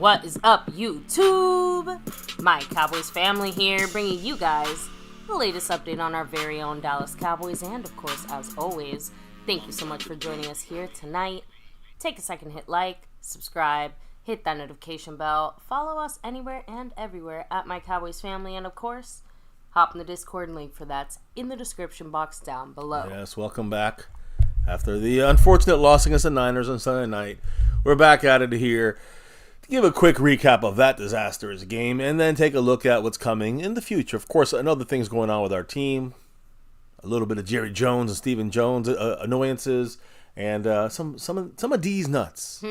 What is up, YouTube? My Cowboys family here, bringing you guys the latest update on our very own Dallas Cowboys. And of course, as always, thank you so much for joining us here tonight. Take a second, hit like, subscribe, hit that notification bell, follow us anywhere and everywhere at My Cowboys Family, and of course, hop in the Discord. Link for that's in the description box down below. Yes, welcome back. After the unfortunate loss against the Niners on Sunday night, we're back at it here to give a quick recap of that disastrous game and then take a look at what's coming in the future. Of course, another things going on with our team, a little bit of Jerry Jones and Stephen Jones annoyances, and some of D's nuts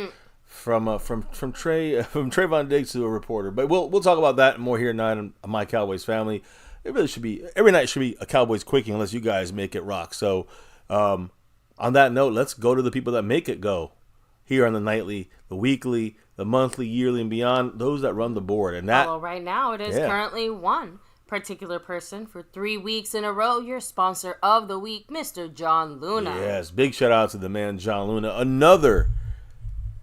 from Trayvon Diggs to a reporter. But we'll talk about that and more here tonight on My Cowboys Family. It really should be every night should be a Cowboys quickie unless you guys make it rock. So. On that note, let's go to the people that make it go here on the nightly, the weekly, the monthly, yearly, and beyond, those that run the board. And that, well, right now it is currently one particular person for 3 weeks in a row, your sponsor of the week, Mr. John Luna. Yes, big shout out to the man, John Luna. Another,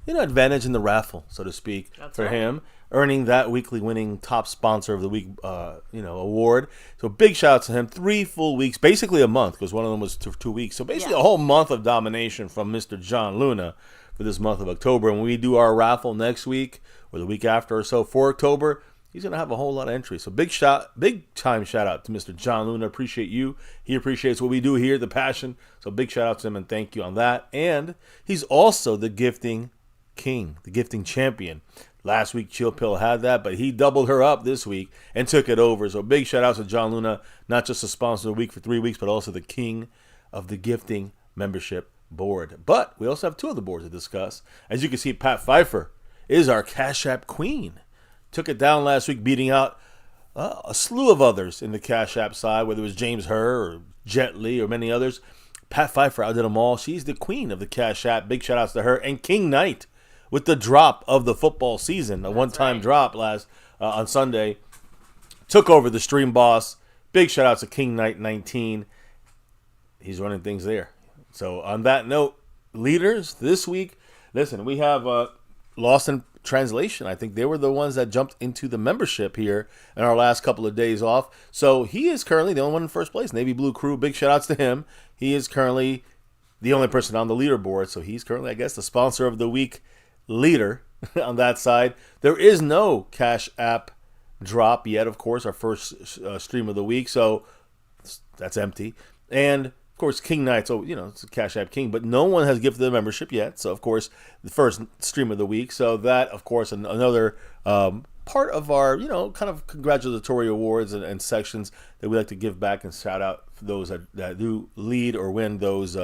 advantage in the raffle, so to speak, for him. Earning that weekly winning top sponsor of the week, award. So big shout out to him. 3 full weeks, basically a month, because one of them was 2 weeks. So basically a whole month of domination from Mr. John Luna for this month of October. And when we do our raffle next week or the week after or so for October, he's going to have a whole lot of entries. So big time shout out to Mr. John Luna. Appreciate you. He appreciates what we do here, the passion. So big shout out to him and thank you on that. And he's also the gifting king, the gifting champion. Last week, Chill Pill had that, but he doubled her up this week and took it over. So big shout out to John Luna, not just the sponsor of the week for 3 weeks, but also the king of the gifting membership board. But we also have 2 other boards to discuss. As you can see, Pat Pfeiffer is our Cash App queen. Took it down last week, beating out a slew of others in the Cash App side, whether it was James Herr or Jet Li or many others. Pat Pfeiffer outdid them all. She's the queen of the Cash App. Big shout outs to her. And King Knight, with the drop of the football season, a one-time drop last on Sunday, took over the stream boss. Big shout-out to King Knight 19. He's running things there. So on that note, leaders, this week, listen, we have Lost in Translation. I think they were the ones that jumped into the membership here in our last couple of days off. So he is currently the only one in first place. Navy Blue Crew, big shout-outs to him. He is currently the only person on the leaderboard. So he's currently, I guess, the sponsor of the week leader on that side. There is no Cash App drop yet, of course, our first stream of the week, so that's empty. And of course, King Knight, so it's a Cash App king, but no one has gifted the membership yet. So of course, the first stream of the week. So that, of course, another part of our kind of congratulatory awards and sections that we like to give back and shout out for those that do lead or win those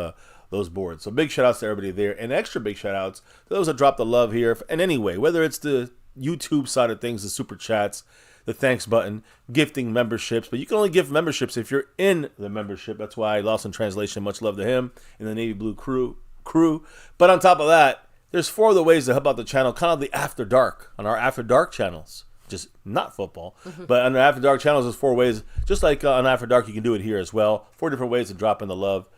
boards. So big shout outs to everybody there, and extra big shout outs to those that drop the love here. And anyway, whether it's the YouTube side of things, the super chats, the thanks button, gifting memberships, but you can only gift memberships if you're in the membership. That's why Lost in Translation, much love to him and the Navy Blue crew. But on top of that, there's 4 other ways to help out the channel, kind of the After Dark, on our After Dark channels. Just not football, but on the After Dark channels, there's 4 ways. Just like on After Dark, you can do it here as well. 4 different ways to drop in the love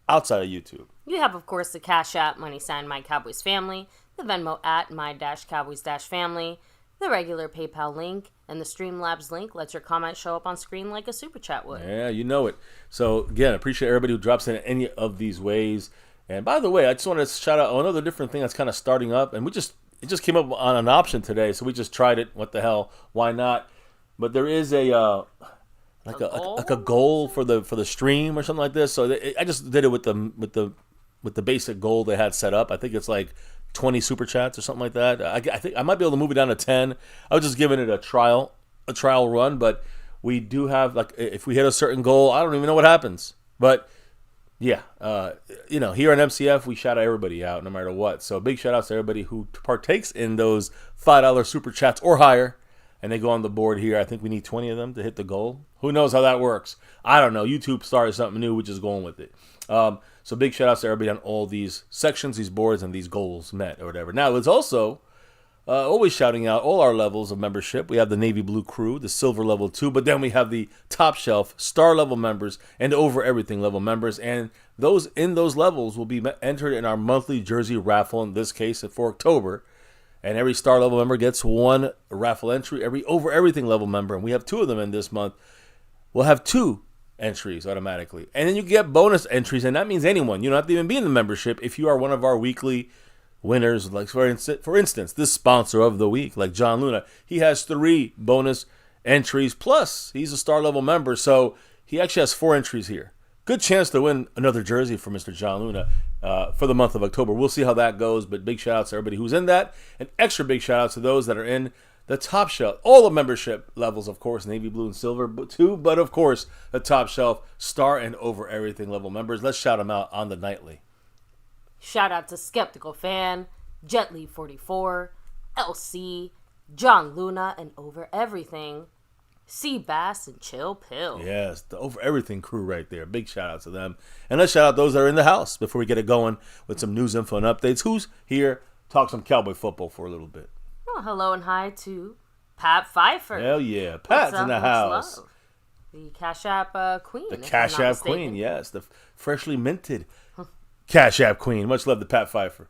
outside of YouTube. You have, of course, the Cash App, money sign My Cowboys Family, the Venmo at My-Cowboys-Family, the regular PayPal link, and the Streamlabs link lets your comment show up on screen like a super chat would. Yeah, you know it. So, again, I appreciate everybody who drops in any of these ways. And by the way, I just want to shout out another different thing that's kind of starting up. And it just came up on an option today, so we just tried it. What the hell? Why not? But there is a goal for the stream or something like this. So I just did it with the basic goal they had set up. I think it's like 20 super chats or something like that. I think I might be able to move it down to 10. I was just giving it a trial run, but we do have, like, if we hit a certain goal, I don't even know what happens. But yeah, here on MCF, we shout out everybody out no matter what. So big shout outs to everybody who partakes in those $5 super chats or higher. And they go on the board here. I think we need 20 of them to hit the goal. Who knows how that works? I don't know. YouTube started something new. We're just going with it. So big shout outs to everybody on all these sections, these boards, and these goals met or whatever. Now, it's also always shouting out all our levels of membership. We have the Navy Blue Crew, the Silver Level 2, but then we have the Top Shelf, Star Level members, and Over Everything level members. And those in those levels will be entered in our monthly jersey raffle, in this case for October. And every star level member gets one raffle entry. Every over everything level member, and we have 2 of them in this month, will have 2 entries automatically. And then you get bonus entries, and that means anyone. You don't have to even be in the membership if you are one of our weekly winners. Like for instance, this sponsor of the week, like John Luna, he has 3 bonus entries, plus he's a star level member, so he actually has 4 entries here. Good chance to win another jersey for Mr. John Luna for the month of October. We'll see how that goes, but big shout outs to everybody who's in that, and extra big shout outs to those that are in the top shelf. All the membership levels, of course, navy blue and silver too, but of course the top shelf star and over everything level members. Let's shout them out on the nightly. Shout out to Skeptical Fan, Jetly44, LC, John Luna, and Over Everything, Sea Bass, and Chill Pill. Yes, the Over Everything crew right there. Big shout out to them. And let's shout out those that are in the house before we get it going with some news, info, and updates. Who's here? Talk some Cowboy football for a little bit. Oh, hello and hi to Pat Pfeiffer. Hell yeah. Pat's in the house. Love? The Cash App Queen. The Cash App Queen, yes. The freshly minted Cash App Queen. Much love to Pat Pfeiffer.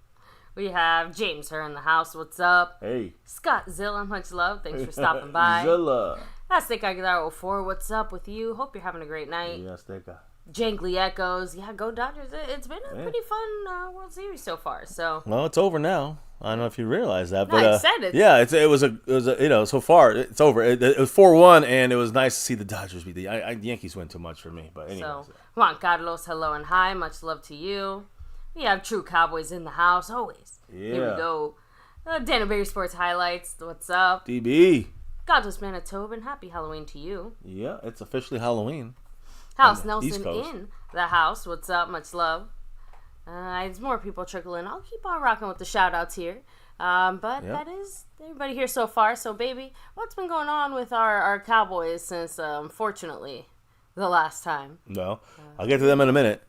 We have James her in the house. What's up? Hey. Scott Zilla. Much love. Thanks for stopping by. Zilla. Azteca Aguilar 04. What's up with you? Hope you're having a great night. Yeah, Azteca. Jangly Echoes. Yeah, go Dodgers. It's been a pretty fun World Series so far. So. Well, it's over now. I don't know if you realize that, No, but I said it. yeah, it was a so far it's over. It was 4-1, and it was nice to see the Dodgers beat the Yankees. Win too much for me, but anyway. So Juan Carlos, hello and hi, much love to you. We have True Cowboys in the house always. Yeah. Here we go. Dana Berry Sports highlights. What's up? DB. Godless Manitoba, and happy Halloween to you. Yeah, it's officially Halloween. House Nelson in the house. What's up? Much love. There's more people trickling. I'll keep on rocking with the shout outs here. But that is everybody here so far. So, baby, what's been going on with our Cowboys since, unfortunately, the last time? No, I'll get to them in a minute.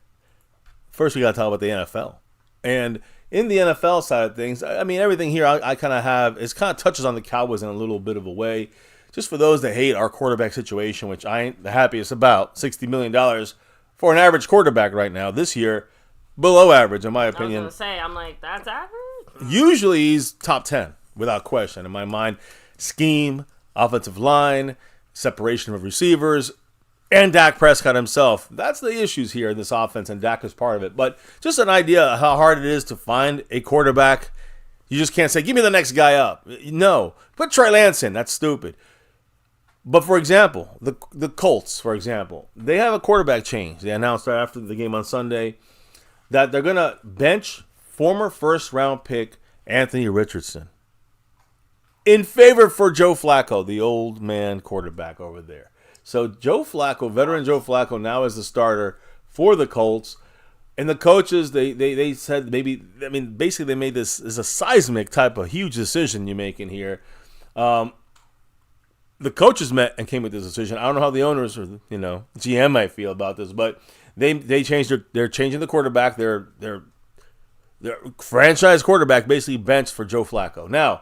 First, we got to talk about the NFL. And in the NFL side of things, I mean, everything here I kind of have, it kind of touches on the Cowboys in a little bit of a way. Just for those that hate our quarterback situation, which I ain't the happiest about, $60 million for an average quarterback right now this year. Below average, in my opinion. I was going to say, I'm like, that's average? Usually he's top 10, without question. In my mind, scheme, offensive line, separation of receivers, and Dak Prescott himself. That's the issues here in this offense, and Dak is part of it. But just an idea of how hard it is to find a quarterback. You just can't say, give me the next guy up. No. Put Trey Lance in. That's stupid. But, for example, the Colts, for example, they have a quarterback change. They announced right after the game on Sunday that they're going to bench former first-round pick Anthony Richardson in favor for Joe Flacco, the old man quarterback over there. So Joe Flacco, veteran Joe Flacco, now is the starter for the Colts. And the coaches, they said maybe, I mean, basically they made this as a seismic type of huge decision you're making here. The coaches met and came with this decision. I don't know how the owners or, GM might feel about this, but They changed they're changing the quarterback. Their franchise quarterback basically benched for Joe Flacco. Now,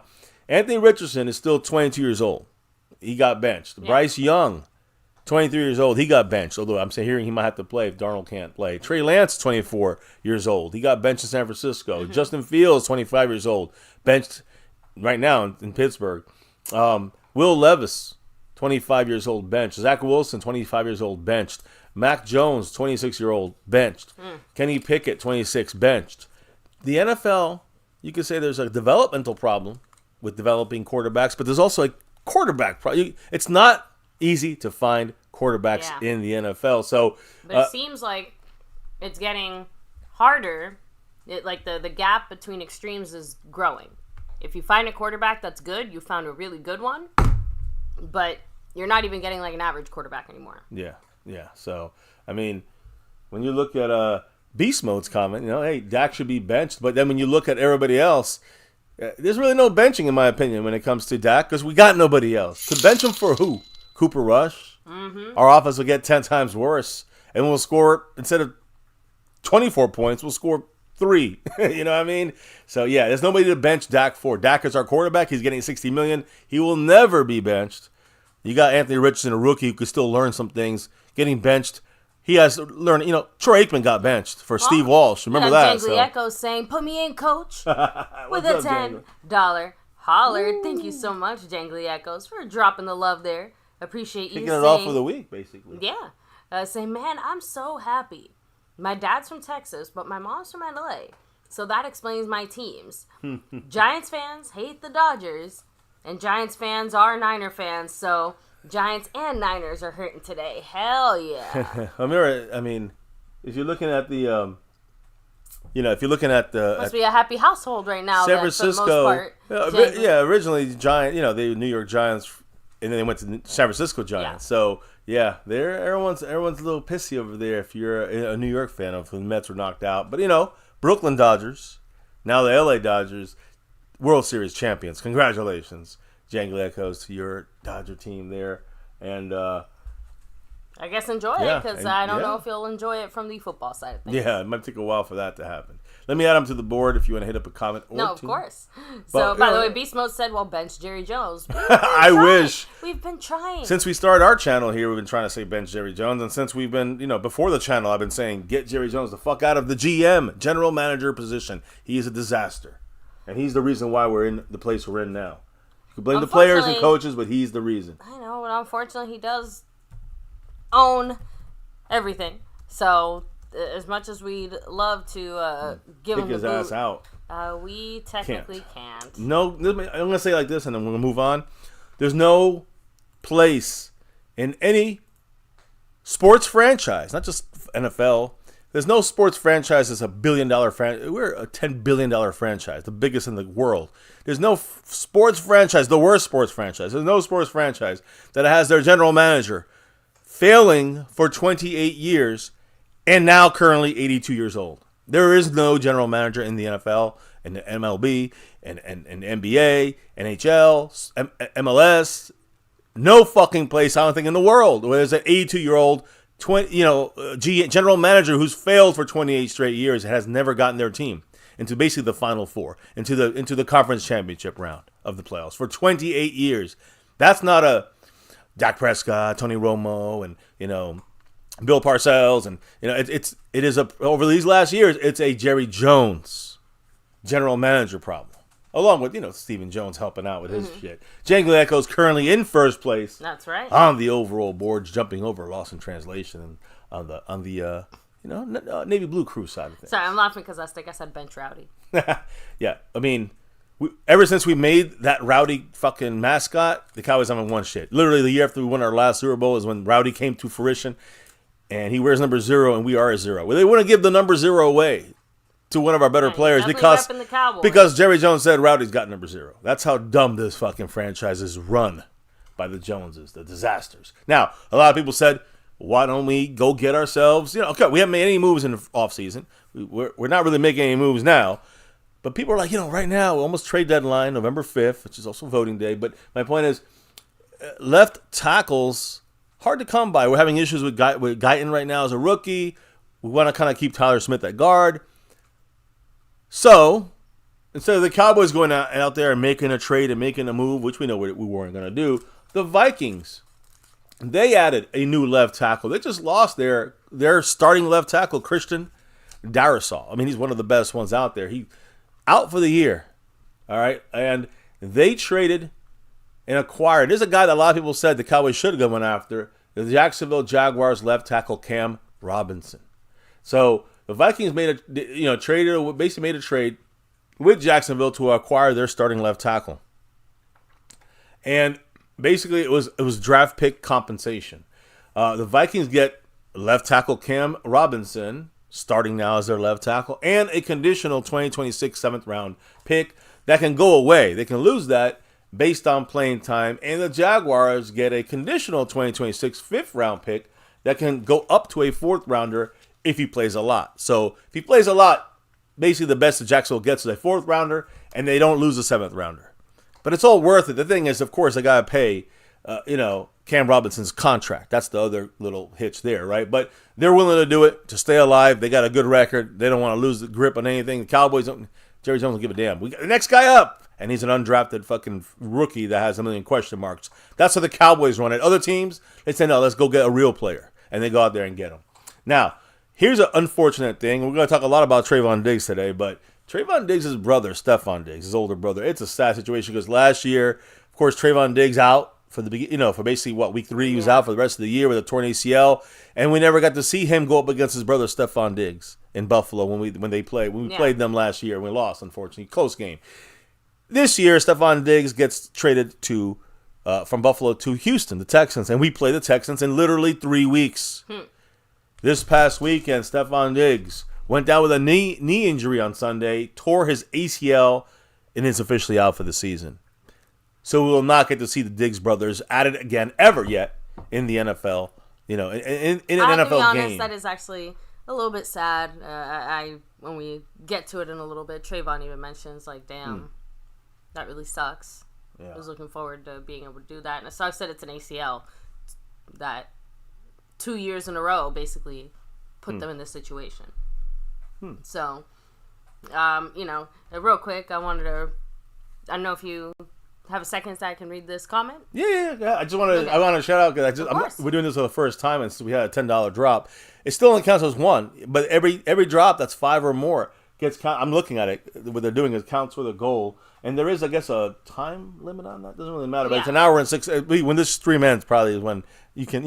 Anthony Richardson is still 22 years old. He got benched. Yeah. Bryce Young, 23 years old. He got benched. Although I'm hearing he might have to play if Darnold can't play. Trey Lance, 24 years old. He got benched in San Francisco. Mm-hmm. Justin Fields, 25 years old, benched right now in Pittsburgh. Will Levis, 25 years old, benched. Zach Wilson, 25 years old, benched. Mac Jones, 26-year-old, benched. Kenny Pickett, 26, benched. The NFL, you could say there's a developmental problem with developing quarterbacks, but there's also a quarterback problem. It's not easy to find quarterbacks in the NFL. So, but it seems like it's getting harder. The gap between extremes is growing. If you find a quarterback that's good, you found a really good one, but you're not even getting like an average quarterback anymore. Yeah, so, I mean, when you look at Beast Mode's comment, hey, Dak should be benched. But then when you look at everybody else, there's really no benching, in my opinion, when it comes to Dak, because we got nobody else. To bench him for who? Cooper Rush? Mm-hmm. Our offense will get 10 times worse, and we'll score, instead of 24 points, we'll score 3. You know what I mean? So, yeah, there's nobody to bench Dak for. Dak is our quarterback. He's getting $60 million. He will never be benched. You got Anthony Richardson, a rookie who could still learn some things. Getting benched, he has to learn. Troy Aikman got benched for Steve Walsh. Remember that? Jangly Echoes saying, "Put me in, coach," with a $10 Hollered. Thank you so much, Jangly Echoes, for dropping the love there. Appreciate you kicking it off for the week, basically. Yeah. Say, man, I'm so happy. My dad's from Texas, but my mom's from LA. So that explains my teams. Giants fans hate the Dodgers, and Giants fans are Niner fans, so Giants and Niners are hurting today. Hell yeah. I mean, if you're looking at the, if you're looking at the... Must be a happy household right now. San Francisco. For the most part, originally Giant, the New York Giants, and then they went to San Francisco Giants. Yeah. So, yeah, everyone's a little pissy over there if you're a New York fan of when the Mets were knocked out. But, Brooklyn Dodgers, now the LA Dodgers, World Series champions. Congratulations, Jangly Echoes, to your Dodger team there. And I guess enjoy it, because I don't know if you'll enjoy it from the football side of things. Yeah, it might take a while for that to happen. Let me add them to the board if you want to hit up a comment or two. No, of course. So, by the way, Beast Mode said, well, bench Jerry Jones. I wish. We've been trying. Since we started our channel here, we've been trying to say bench Jerry Jones. And since we've been, before the channel, I've been saying get Jerry Jones the fuck out of the GM, general manager position. He is a disaster. And he's the reason why we're in the place we're in now. You can blame the players and coaches, but he's the reason. I know, but unfortunately, he does own everything. So, as much as we'd love to give him the boot, his ass out, we technically can't. No, I'm going to say it like this, and then we're going to move on. There's no place in any sports franchise, not just NFL. There's no sports franchise that's $1 billion franchise. We're a $10 billion franchise, the biggest in the world. There's no sports franchise, the worst sports franchise. There's no sports franchise that has their general manager failing for 28 years and now currently 82 years old. There is no general manager in the NFL and the MLB and NBA, NHL, MLS. No fucking place, I don't think, in the world where there's an 82-year-old general manager who's failed for 28 straight years and has never gotten their team into basically the Final Four, into the conference championship round of the playoffs for 28 years. That's not a Dak Prescott, Tony Romo, and Bill Parcells, and it is over these last years, it's a Jerry Jones general manager problem, along with Stephen Jones helping out with his shit. Jangly Echoes currently in first place. That's right. On the overall board, jumping over Lost in Translation and on the Navy Blue Crew side of things. Sorry, I'm laughing because I think I said bench Rowdy. Yeah, I mean, ever since we made that Rowdy fucking mascot, the Cowboys haven't won shit. Literally, the year after we won our last Super Bowl is when Rowdy came to fruition. And he wears number 0, and we are a 0. Well, they want to give the number 0 away to one of our better players because Jerry Jones said Rowdy's got number 0. That's how dumb this fucking franchise is run by the Joneses, the disasters. Now, a lot of people said, why don't we go get ourselves, okay, we haven't made any moves in the offseason. We're not really making any moves now. But people are like, right now, almost trade deadline, November 5th, which is also voting day. But my point is, left tackles, hard to come by. We're having issues with Guyton right now as a rookie. We want to kind of keep Tyler Smith at guard. So, instead of the Cowboys going out there and making a trade and making a move, which we know we weren't going to do, the Vikings, they added a new left tackle. They just lost their starting left tackle, Christian Darrisaw. I mean, he's one of the best ones out there. He out for the year. All right. And they traded and acquired. There's a guy that a lot of people said the Cowboys should have gone after. The Jacksonville Jaguars left tackle Cam Robinson. So the Vikings made a trade with Jacksonville to acquire their starting left tackle. And basically it was draft pick compensation. The Vikings get left tackle Cam Robinson, starting now as their left tackle, and a conditional 2026 7th round pick that can go away. They can lose that based on playing time, and the Jaguars get a conditional 2026 5th round pick that can go up to a 4th rounder if he plays a lot. So if he plays a lot, basically the best that Jacksonville gets is a 4th rounder, and they don't lose a 7th rounder. But it's all worth it. The thing is, of course, they got to pay, Cam Robinson's contract. That's the other little hitch there, right? But they're willing to do it to stay alive. They got a good record. They don't want to lose the grip on anything. The Cowboys don't. Jerry Jones don't give a damn. We got the next guy up, and he's an undrafted fucking rookie that has a million question marks. That's how the Cowboys run it. Other teams, they say, no, let's go get a real player, and they go out there and get him. Now, here's an unfortunate thing. We're going to talk a lot about Trayvon Diggs today, but Trayvon Diggs' brother, Stephon Diggs, his older brother. It's a sad situation because last year, of course, Trayvon Diggs out for for basically week 3, he was out for the rest of the year with a torn ACL, and we never got to see him go up against his brother Stephon Diggs in Buffalo when we played them last year and we lost, unfortunately, close game. This year, Stephon Diggs gets traded to from Buffalo to Houston, the Texans, and we play the Texans in literally 3 weeks. This past weekend, Stephon Diggs went down with a knee injury on Sunday, tore his ACL, and is officially out for the season. So we will not get to see the Diggs brothers at it again ever yet in the NFL. In an NFL game. To be honest, that is actually a little bit sad. When we get to it in a little bit, Trayvon even mentions damn, that really sucks. Yeah. I was looking forward to being able to do that, and it sucks that it's an ACL that 2 years in a row basically put them in this situation. So, real quick, I don't know if you have a second so I can read this comment. Yeah. I just want to. I want to shout out because we're doing this for the first time, and so we had a $10 drop. It still only counts as one, but every drop that's 5 or more gets count. I'm looking at it. What they're doing is counts for the goal, and there is, I guess, a time limit on that. Doesn't really matter, but it's an hour and 6. When this stream ends, probably is when you can,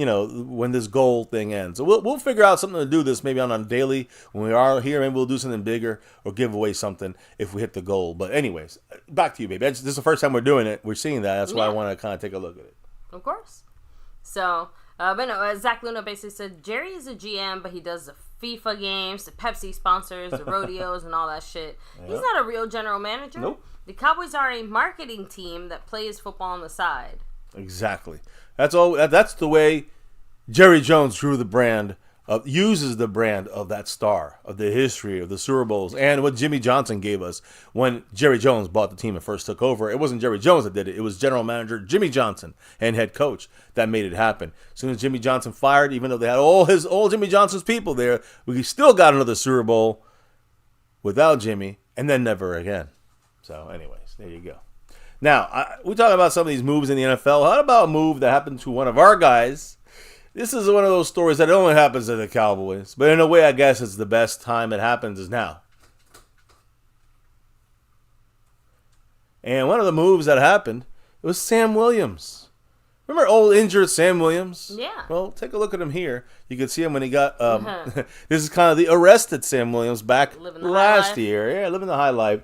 when this goal thing ends. So we'll figure out something to do this maybe on a daily when we are here. Maybe we'll do something bigger or give away something if we hit the goal. But anyways, back to you, baby. This is the first time we're doing it. We're seeing that. That's why I want to kind of take a look at it. Of course. So, but no, Zach Luna basically said Jerry is a GM, but he does the FIFA games, the Pepsi sponsors, the rodeos, and all that shit. Yep. He's not a real general manager. Nope. The Cowboys are a marketing team that plays football on the side. Exactly. That's all. That's the way Jerry Jones drew the brand uses the brand of that star, of the history of the Super Bowls, and what Jimmy Johnson gave us when Jerry Jones bought the team and first took over. It wasn't Jerry Jones that did it. It was general manager Jimmy Johnson and head coach that made it happen. As soon as Jimmy Johnson fired, even though they had all Jimmy Johnson's people there, we still got another Super Bowl without Jimmy, and then never again. So anyways, there you go. Now, we talk about some of these moves in the NFL. How about a move that happened to one of our guys? This is one of those stories that only happens to the Cowboys. But in a way, I guess it's the best time it happens is now. And one of the moves that happened, it was Sam Williams. Remember old injured Sam Williams? Yeah. Well, take a look at him here. You can see him when he got... This is kind of the arrested Sam Williams back last year. Yeah, living the high life.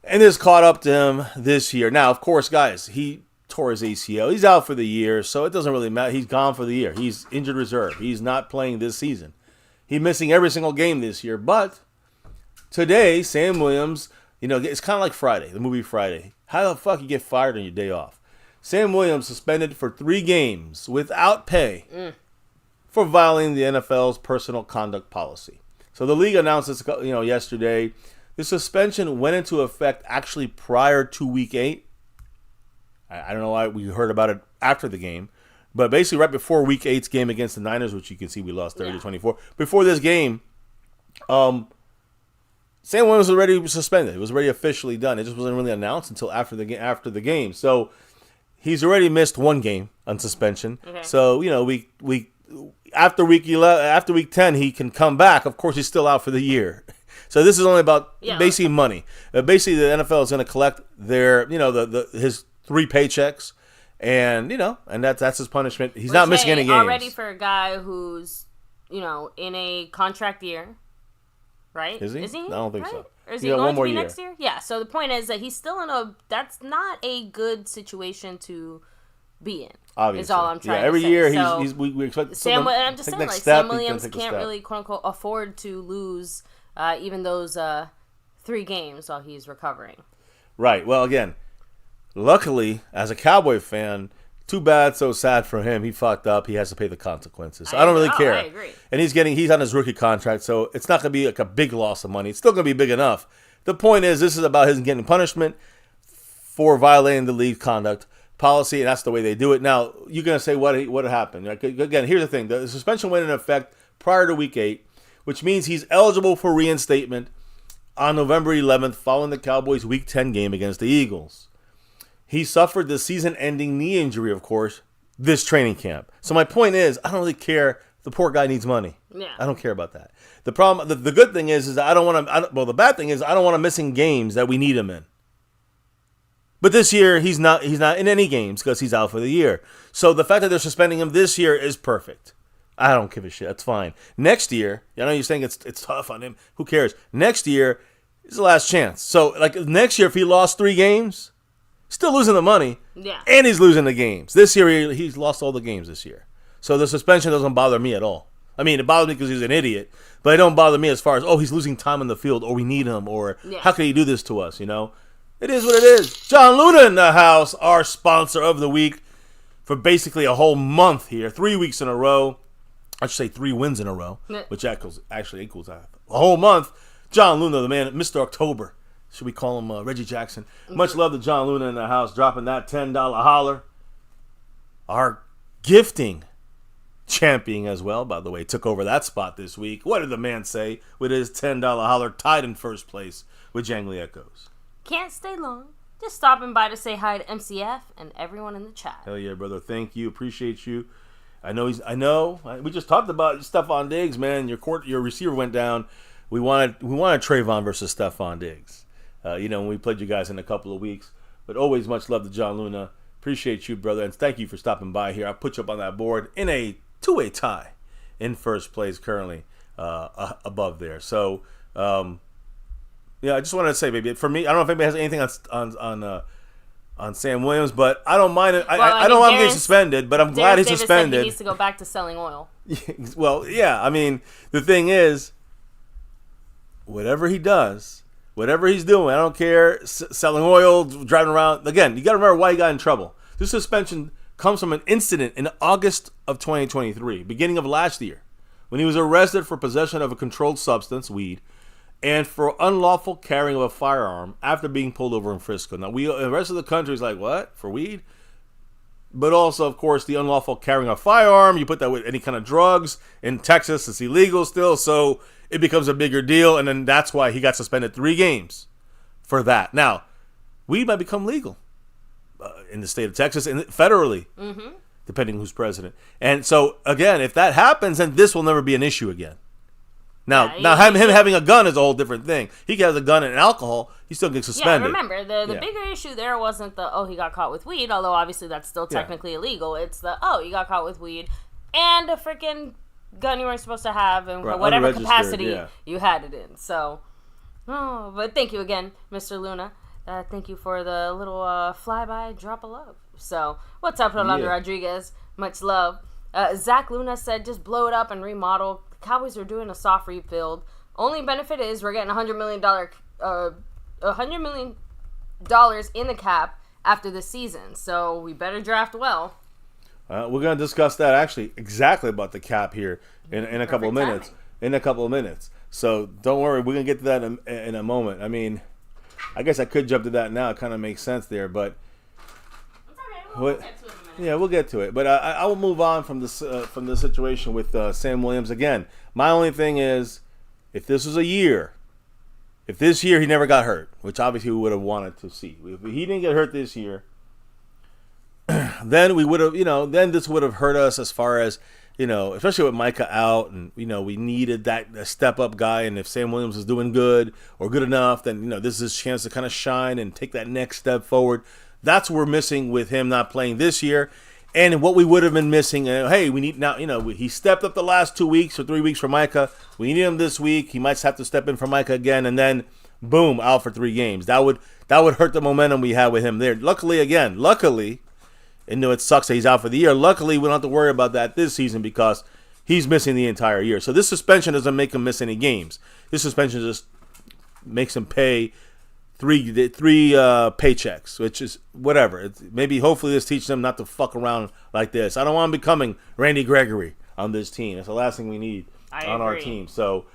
And this caught up to him this year. Now, of course, guys, he tore his ACL. He's out for the year, so it doesn't really matter. He's gone for the year. He's injured reserve. He's not playing this season. He's missing every single game this year. But today, Sam Williams, it's kind of like Friday, the movie Friday. How the fuck you get fired on your day off? Sam Williams suspended for 3 games without pay for violating the NFL's personal conduct policy. So the league announced this, yesterday. The suspension went into effect actually prior to Week 8. I don't know why we heard about it after the game. But basically right before Week 8's game against the Niners, which you can see we lost 30-24. Before this game, Sam Williams was already suspended. It was already officially done. It just wasn't really announced until after the game. So he's already missed 1 game on suspension. Okay. So, after Week 10, he can come back. Of course, he's still out for the year. So this is only about basically money. Basically, the NFL is going to collect their, his 3 paychecks, and and that's his punishment. He's not missing any games. Already for a guy who's, in a contract year, right? Is he? I don't think so. Or is he going to be next year? Yeah. So the point is that he's still that's not a good situation to be in. Obviously, is all I'm trying to say. Every year so we expect Sam. I'm just saying, Sam Williams can't really quote unquote afford to lose. Even those 3 games while he's recovering. Right. Well, again, luckily, as a Cowboy fan, too bad, so sad for him. He fucked up. He has to pay the consequences. So I don't really care. I agree. And he's on his rookie contract, so it's not going to be like a big loss of money. It's still going to be big enough. The point is, this is about his getting punishment for violating the league conduct policy, and that's the way they do it. Now, you're going to say what happened. Again, here's the thing. The suspension went into effect prior to Week 8. Which means he's eligible for reinstatement on November 11th following the Cowboys' Week 10 game against the Eagles. He suffered the season-ending knee injury, of course, this training camp. So my point is, I don't really care The poor guy needs money. Yeah. I don't care about that. The problem, the good thing is that I don't want to. Well, the bad thing is I don't want him missing games that we need him in. But this year he's not in any games because he's out for the year. So the fact that they're suspending him this year is perfect. I don't give a shit. That's fine. Next year, I know you're saying it's tough on him. Who cares? Next year is the last chance. So like next year, if he lost 3 games, still losing the money. Yeah. And he's losing the games. This year he's lost all the games this year. So the suspension doesn't bother me at all. I mean, it bothers me because he's an idiot, but it don't bother me as far as, he's losing time on the field, or we need him, or how can he do this to us, It is what it is. John Luna in the house, our sponsor of the week for basically a whole month here, 3 weeks in a row. I should say 3 wins in a row, which actually equals a whole month. John Luna, the man, Mr. October. Should we call him Reggie Jackson? Much love to John Luna in the house, dropping that $10 holler. Our gifting champion as well, by the way, took over that spot this week. What did the man say with his $10 holler, tied in first place with Jangly Echoes? Can't stay long. Just stopping by to say hi to MCF and everyone in the chat. Hell yeah, brother. Thank you. Appreciate you. I know. We just talked about Stephon Diggs, man. Your receiver went down. We wanted Trayvon versus Stephon Diggs. When we played you guys in a couple of weeks. But always much love to John Luna. Appreciate you, brother, and thank you for stopping by here. I'll put you up on that board in a 2-way tie in first place currently above there. So, I just wanted to say, baby, for me, I don't know if anybody has anything on Sam Williams, but I don't mind it. I don't want him getting suspended, but I'm glad he's suspended. Said he needs to go back to selling oil. Well, yeah. I mean, the thing is, whatever he does, whatever he's doing, I don't care, selling oil, driving around. Again, you got to remember why he got in trouble. This suspension comes from an incident in August of 2023, beginning of last year, when he was arrested for possession of a controlled substance, weed, and for unlawful carrying of a firearm after being pulled over in Frisco. Now, the rest of the country is like, what? For weed? But also, of course, the unlawful carrying of a firearm, you put that with any kind of drugs. In Texas, it's illegal still, so it becomes a bigger deal, and then that's why he got suspended 3 games for that. Now, weed might become legal in the state of Texas and federally, depending who's president. And so, again, if that happens, then this will never be an issue again. Now, him having a gun is a whole different thing. He has a gun and alcohol, he still gets suspended. Yeah, remember, the bigger issue there wasn't he got caught with weed, although obviously that's still technically illegal. It's you got caught with weed and a freaking gun you weren't supposed to have in whatever capacity you had it in. So, but thank you again, Mr. Luna. Thank you for the little flyby drop of love. So, what's up, Rolando Rodriguez? Much love. Zach Luna said, just blow it up and remodel. Cowboys are doing a soft rebuild. Only benefit is we're getting $100 million in the cap after the season. So we better draft well. We're going to discuss that exactly about the cap here in a couple of minutes. So don't worry, we're going to get to that in a moment. I mean, I guess I could jump to that now. It kind of makes sense there, but We'll get to it in a minute. Yeah, we'll get to it. But I will move on from the situation with Sam Williams. Again, my only thing is, if this was a year, if this year he never got hurt, which obviously we would have wanted to see. If he didn't get hurt this year, then we would have, then this would have hurt us as far as, especially with MICAH out, and, we needed that step-up guy, and if Sam Williams is doing good or good enough, then, this is his chance to kind of shine and take that next step forward. That's what we're missing with him not playing this year. And what we would have been missing, hey, we need now, he stepped up the last 2 weeks or 3 weeks for MICAH. We need him this week. He might have to step in for MICAH again, and then, boom, out for 3 games. That would hurt the momentum we had with him there. Luckily, and it sucks that he's out for the year. Luckily, we don't have to worry about that this season because he's missing the entire year. So this suspension doesn't make him miss any games. This suspension just makes him pay three paychecks, which is whatever. Hopefully this teaches them not to fuck around like this. I don't want him becoming Randy Gregory on this team. That's the last thing we need on our team. So,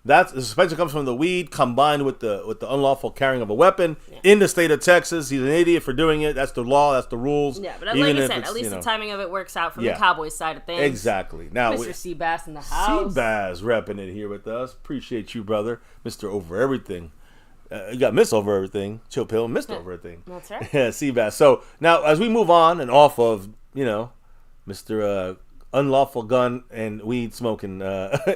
the suspension comes from the weed combined with the unlawful carrying of a weapon in the state of Texas. He's an idiot for doing it. That's the law. That's the rules. Yeah, but like you said, at least the timing of it works out from the Cowboys side of things. Exactly. Now, Mr. Seabass in the house. Seabass repping it here with us. Appreciate you, brother. Mr. Over Everything. You got Miss Over Everything. Chill Pill, Mr. Over Everything. That's right. Yeah, Seabass. So now, as we move on and off of, Mr. unlawful gun and weed smoking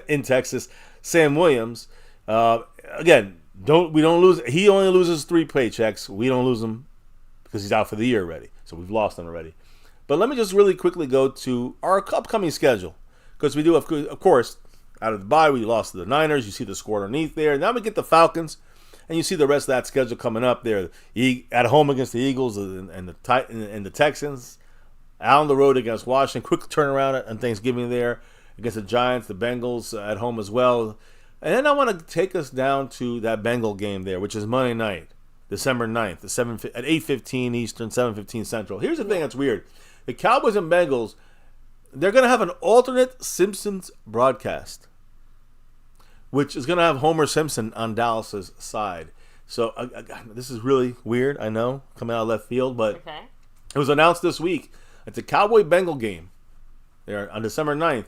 in Texas, Sam Williams. Again, we don't lose. He only loses 3 paychecks. We don't lose them because he's out for the year already. So we've lost him already. But let me just really quickly go to our upcoming schedule, because we do, of course, out of the bye, we lost to the Niners. You see the score underneath there. Now we get the Falcons, and you see the rest of that schedule coming up there. At home against the Eagles and the Texans. Out on the road against Washington. Quick turnaround on Thanksgiving there against the Giants, the Bengals at home as well. And then I want to take us down to that Bengal game there, which is Monday night, December 9th, at 8:15 Eastern, 7:15 Central. Here's the thing that's weird. The Cowboys and Bengals, they're going to have an alternate Simpsons broadcast, which is going to have Homer Simpson on Dallas's side. So this is really weird, I know, coming out of left field, but It was announced this week. It's a Cowboy-Bengal game there on December 9th.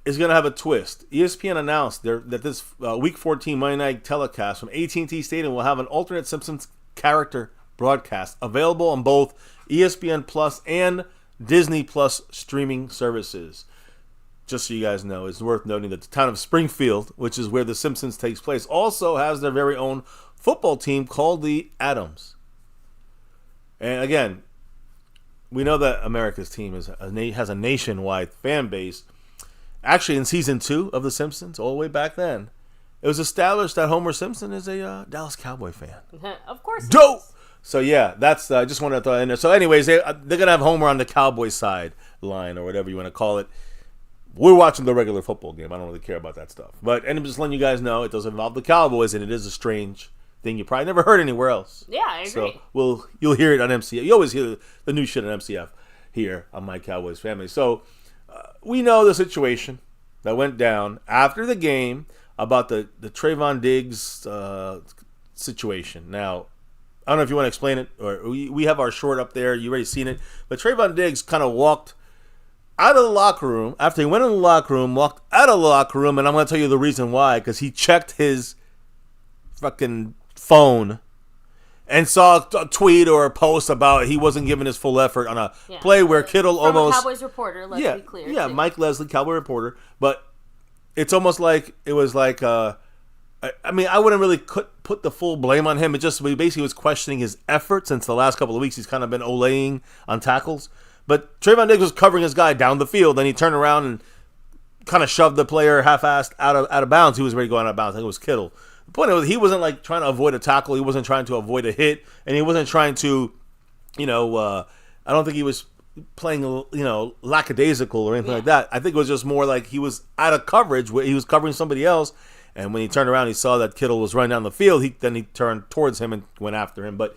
Is going to have a twist. ESPN announced that this Week 14 Monday Night telecast from AT&T Stadium will have an alternate Simpsons character broadcast available on both ESPN Plus and Disney Plus streaming services. Just so you guys know, it's worth noting that the town of Springfield, which is where The Simpsons takes place, also has their very own football team called the Adams. And again, we know that America's team has a nationwide fan base. Actually, in season 2 of The Simpsons, all the way back then, it was established that Homer Simpson is a Dallas Cowboy fan. Of course. Dope! So, yeah, that's I just wanted to throw that in there. So, anyways, they're going to have Homer on the Cowboy side line or whatever you want to call it. We're watching the regular football game. I don't really care about that stuff. And I'm just letting you guys know it does involve the Cowboys, and it is a strange thing you probably never heard anywhere else. Yeah, I agree. So, you'll hear it on MCF. You always hear the new shit on MCF here on My Cowboys Family. So, we know the situation that went down after the game about the Trayvon Diggs situation. Now, I don't know if you want to explain it, or we have our short up there. You already seen it. But Trayvon Diggs kind of walked out of the locker room. After he went in the locker room, walked out of the locker room, and I'm going to tell you the reason why. Because he checked his fucking phone and saw a tweet or a post about he wasn't giving his full effort on a play where Kittle From almost... a Cowboys reporter, let's be clear. Yeah, Mike Leslie, Cowboy reporter. But it's almost like it was like... I mean, I wouldn't really put the full blame on him. It just basically was questioning his effort since the last couple of weeks. He's kind of been olaying on tackles. But Trayvon Diggs was covering his guy down the field. Then he turned around and kind of shoved the player half-assed out of bounds. He was ready to go out of bounds. I think it was Kittle. The point was he wasn't like trying to avoid a tackle. He wasn't trying to avoid a hit. And he wasn't trying to, I don't think he was playing, lackadaisical or anything like that. I think it was just more like he was out of coverage where he was covering somebody else. And when he turned around, he saw that Kittle was running down the field. Then he turned towards him and went after him. But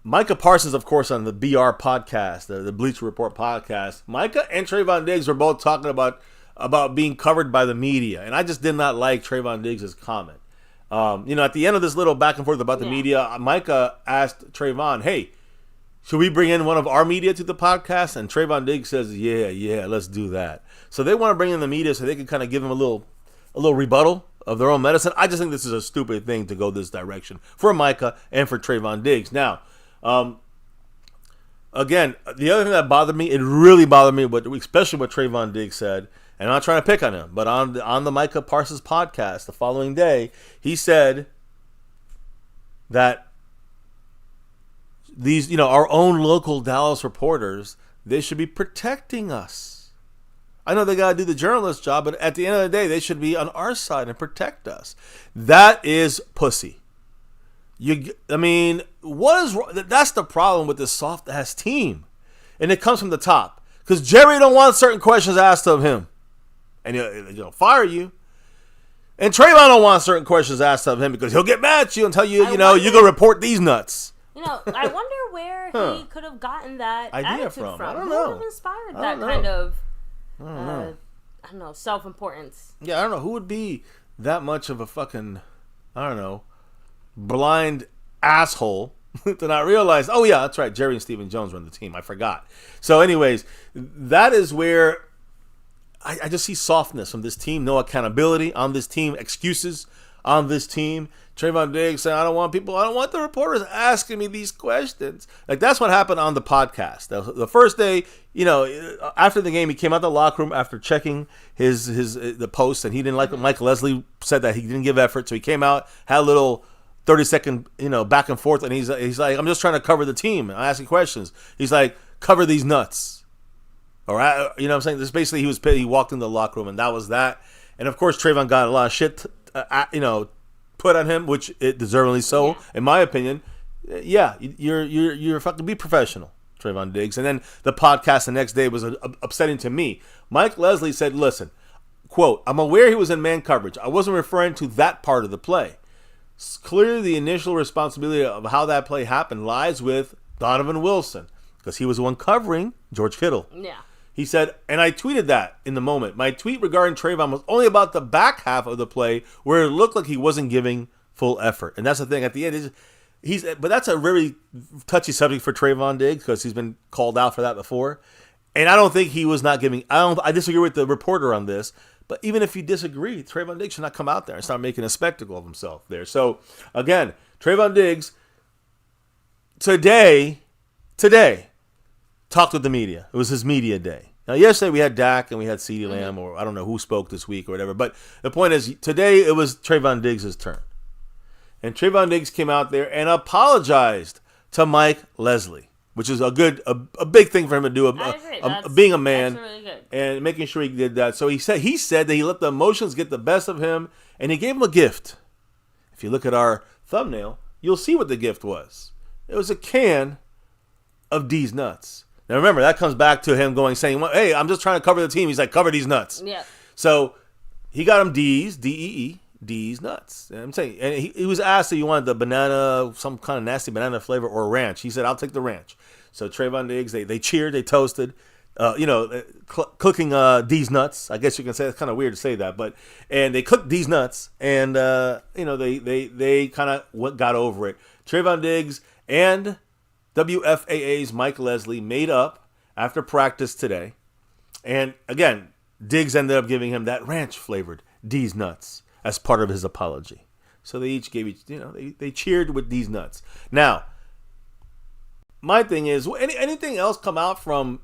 Micah Parsons, of course, on the BR podcast, the Bleacher Report podcast, Micah and Trayvon Diggs were both talking about being covered by the media. And I just did not like Trayvon Diggs' comment. At the end of this little back and forth about the media, Micah asked Trayvon, hey, should we bring in one of our media to the podcast? And Trayvon Diggs says, yeah, let's do that. So they want to bring in the media so they can kind of give him a little rebuttal of their own medicine. I just think this is a stupid thing to go this direction for Micah and for Trayvon Diggs. Now, again, the other thing that bothered me, it really bothered me, especially what Trayvon Diggs said, and I'm not trying to pick on him, but on the Micah Parsons podcast the following day, he said that these, our own local Dallas reporters, they should be protecting us. I know they got to do the journalist job, but at the end of the day, they should be on our side and protect us. That is pussy. What is wrong? That's the problem with this soft-ass team. And it comes from the top. Because Jerry don't want certain questions asked of him. And he'll fire you. And Trayvon don't want certain questions asked of him because he'll get mad at you and tell you, you're going to report these nuts. I wonder where he could have gotten that idea attitude from. I don't Who know. would have inspired that kind of... I don't know, self-importance. Yeah, I don't know. Who would be that much of a fucking, blind asshole to not realize, oh, yeah, that's right, Jerry and Stephen Jones run the team. I forgot. So, anyways, that is where I just see softness from this team. No accountability on this team. Excuses on this team. Trayvon Diggs saying, I don't want the reporters asking me these questions. Like, that's what happened on the podcast. The first day, after the game, he came out the locker room after checking the post, and he didn't like what Mike Leslie said, that he didn't give effort. So he came out, had a little 30-second, back and forth, and he's like, I'm just trying to cover the team. I'm asking questions. He's like, cover these nuts. All right, you know what I'm saying? This basically, he walked in the locker room, and that was that. And of course, Trayvon got a lot of shit, put on him, which it deservedly so, in my opinion. Yeah, you're fucking be professional, Trayvon Diggs. And then the podcast the next day was upsetting to me. Mike Leslie said, listen, quote, I'm aware he was in man coverage. I wasn't referring to that part of the play. Clearly, the initial responsibility of how that play happened lies with Donovan Wilson, because he was the one covering George Kittle. Yeah. He said, and I tweeted that in the moment. My tweet regarding Trayvon was only about the back half of the play where it looked like he wasn't giving full effort. And that's the thing. At the end, but that's a very touchy subject for Trayvon Diggs, because he's been called out for that before. And I don't think he was not giving. I disagree with the reporter on this. But even if you disagree, Trayvon Diggs should not come out there and start making a spectacle of himself there. So again, Trayvon Diggs today talked with the media. It was his media day. Now, yesterday we had Dak and we had CeeDee Lamb, or I don't know who spoke this week or whatever. But the point is, today it was Trayvon Diggs' turn. And Trayvon Diggs came out there and apologized to Mike Leslie, which is a big thing for him to do, being a man, really good. And making sure he did that. So he said that he let the emotions get the best of him, and he gave him a gift. If you look at our thumbnail, you'll see what the gift was. It was a can of D's nuts. Now remember, that comes back to him saying, well, hey, I'm just trying to cover the team. He's like, cover these nuts. Yeah. So he got him D's, D-E-E, D's nuts. And I'm saying, and he was asked if he wanted the banana, some kind of nasty banana flavor, or ranch. He said, I'll take the ranch. So Trayvon Diggs, they cheered, they toasted, cooking D's nuts. I guess you can say, it's kind of weird to say that, and they cooked D's nuts, and they kind of got over it. Trayvon Diggs and WFAA's Mike Leslie made up after practice today. And again, Diggs ended up giving him that ranch-flavored D's nuts as part of his apology. So they each gave they cheered with D's nuts. Now, my thing is, anything else come out from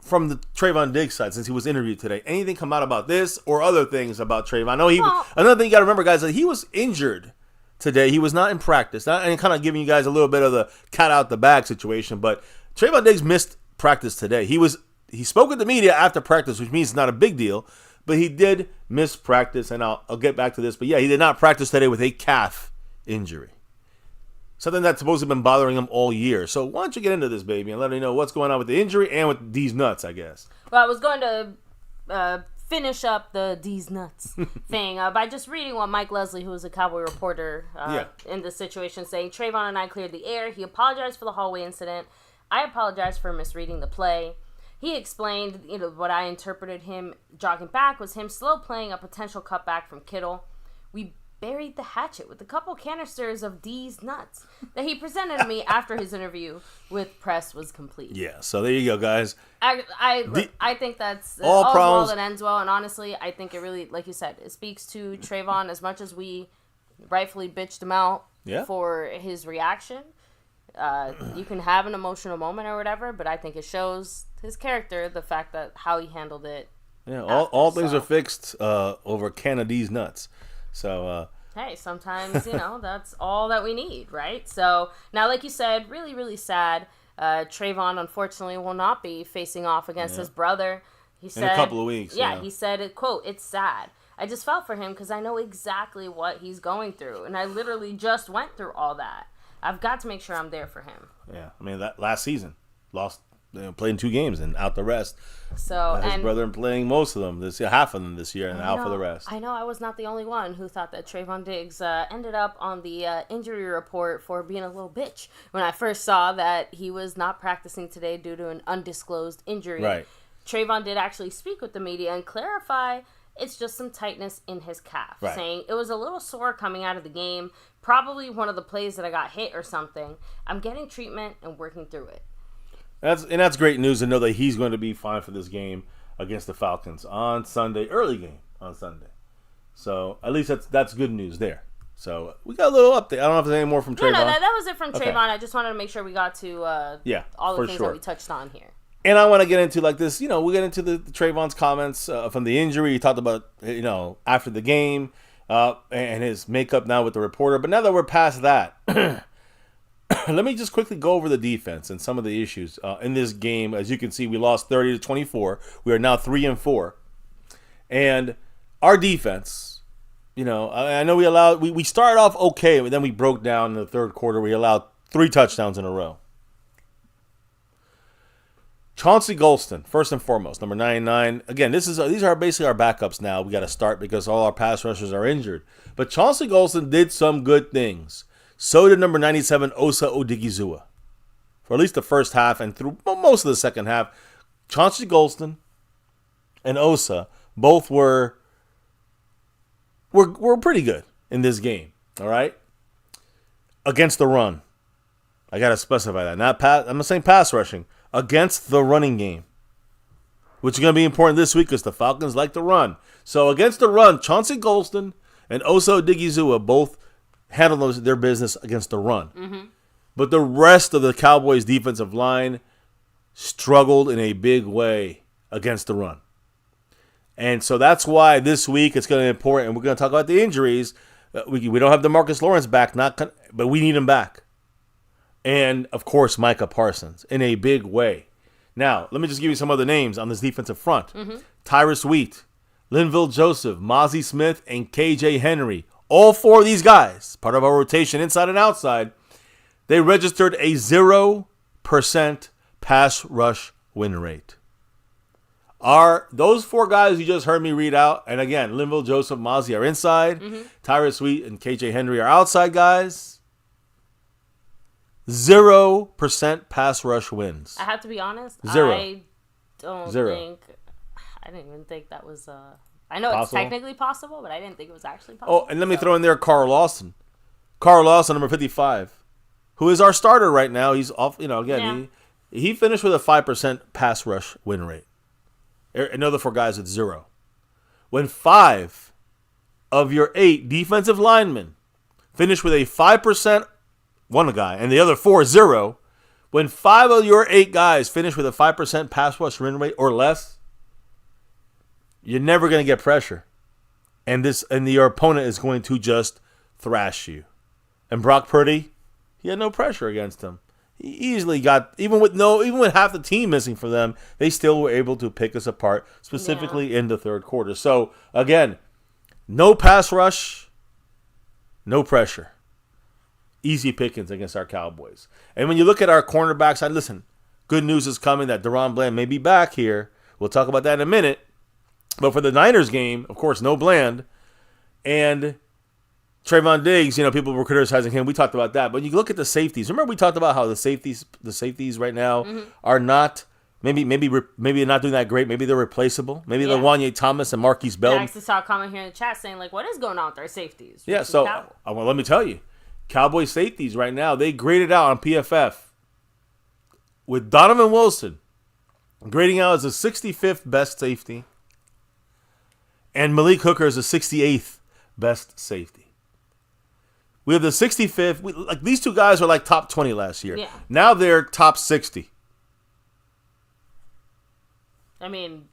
the Trayvon Diggs side since he was interviewed today? Anything come out about this or other things about Trayvon? I know another thing you got to remember, guys, that he was injured today. He was not in practice. And kind of giving you guys a little bit of the cat out the bag situation. But Trayvon Diggs missed practice today. He spoke with the media after practice, which means it's not a big deal. But he did miss practice, and I'll get back to this. But yeah, he did not practice today with a calf injury. Something that's supposed to have been bothering him all year. So why don't you get into this, baby, and let me know what's going on with the injury and with these nuts, I guess. Well, I was going to finish up the D's nuts thing by just reading what Mike Leslie, who was a Cowboy reporter in this situation, saying, Trayvon and I cleared the air. He apologized for the hallway incident. I apologized for misreading the play. He explained, what I interpreted him jogging back was him slow playing a potential cutback from Kittle. We buried the hatchet with a couple canisters of D's nuts that he presented to me after his interview with press was complete. Yeah, so there you go, guys. I think that's all well that ends well, and honestly, I think it really, like you said, it speaks to Trayvon as much as we rightfully bitched him out for his reaction. You can have an emotional moment or whatever, but I think it shows his character, the fact that how he handled it. Yeah, all things are fixed over a can of D's nuts. So hey, sometimes that's all that we need, right? So now, like you said, really, really sad. Trayvon unfortunately will not be facing off against his brother. He said in a couple of weeks. Yeah, he said, quote, "It's sad. I just felt for him because I know exactly what he's going through, and I literally just went through all that. I've got to make sure I'm there for him." Yeah, I mean, that last season, played in 2 games and out the rest. So his brother playing most of them half of them this year, and out for the rest. I know I was not the only one who thought that Trayvon Diggs ended up on the injury report for being a little bitch when I first saw that he was not practicing today due to an undisclosed injury. Right. Trayvon did actually speak with the media and clarify it's just some tightness in his calf, saying it was a little sore coming out of the game, probably one of the plays that I got hit or something. I'm getting treatment and working through it. That's great news to know that he's going to be fine for this game against the Falcons on Sunday, early game on Sunday. So at least that's good news there. So we got a little update. I don't know if there's any more from Trayvon. No, that was it from Trayvon. I just wanted to make sure we got to all the things that we touched on here. And I want to get into like this, we get into the Trayvon's comments from the injury. He talked about, after the game and his makeup now with the reporter. But now that we're past that, let me just quickly go over the defense and some of the issues in this game. As you can see, we lost 30-24. We are now 3-4. And our defense, I know we started off okay, but then we broke down in the third quarter. We allowed 3 touchdowns in a row. Chauncey Golston, first and foremost, number 99. Again, these are basically our backups now. We got to start because all our pass rushers are injured. But Chauncey Golston did some good things. So did number 97, Osa Odigizua. For at least the first half and through most of the second half, Chauncey Golston and Osa both were pretty good in this game. All right, against the run. I got to specify that. I'm not saying pass rushing. Against the running game, which is going to be important this week because the Falcons like to run. So against the run, Chauncey Golston and Osa Odigizua both handled their business against the run. Mm-hmm. But the rest of the Cowboys' defensive line struggled in a big way against the run. And so that's why this week it's going to be important. And we're going to talk about the injuries. We don't have DeMarcus Lawrence back, but we need him back. And, of course, Micah Parsons in a big way. Now, let me just give you some other names on this defensive front. Mm-hmm. Tyrus Wheat, Linville Joseph, Mozzie Smith, and KJ Henry. All 4 of these guys, part of our rotation inside and outside, they registered a 0% pass rush win rate. Those 4 guys you just heard me read out, and again, Linville Joseph, Mozzie are inside. Mm-hmm. Tyrus Wheat and KJ Henry are outside guys. 0% pass rush wins. I have to be honest. 0. I didn't even think that was. I know possible. It's technically possible, but I didn't think it was actually possible. Oh, and let me throw in there Carl Lawson. Carl Lawson, number 55, who is our starter right now. He's off. He finished with a 5% pass rush win rate. Another 4 guys with 0. When 5 of your 8 defensive linemen finish with a 5%. One guy, and the other 4 0. When 5 of your 8 guys finish with a 5% pass rush win rate or less, you're never going to get pressure, and your opponent is going to just thrash you. And Brock Purdy, he had no pressure against him. He easily got even with half the team missing for them, they still were able to pick us apart, specifically in the third quarter. So again, no pass rush, no pressure. Easy pickings against our Cowboys. And when you look at our cornerbacks, listen, good news is coming that Deron Bland may be back here. We'll talk about that in a minute. But for the Niners game, of course, no Bland. And Trayvon Diggs, people were criticizing him. We talked about that. But you look at the safeties. Remember we talked about how the safeties right now are not maybe not doing that great. Maybe they're replaceable. Maybe the Wanye Thomas and Marquise Bell. I actually saw a comment here in the chat saying, what is going on with our safeties? Yeah, so let me tell you. Cowboy safeties right now, they graded out on PFF with Donovan Wilson grading out as the 65th best safety and Malik Hooker as the 68th best safety. We have the 65th. These 2 guys were like top 20 last year. Yeah. Now they're top 60. I mean,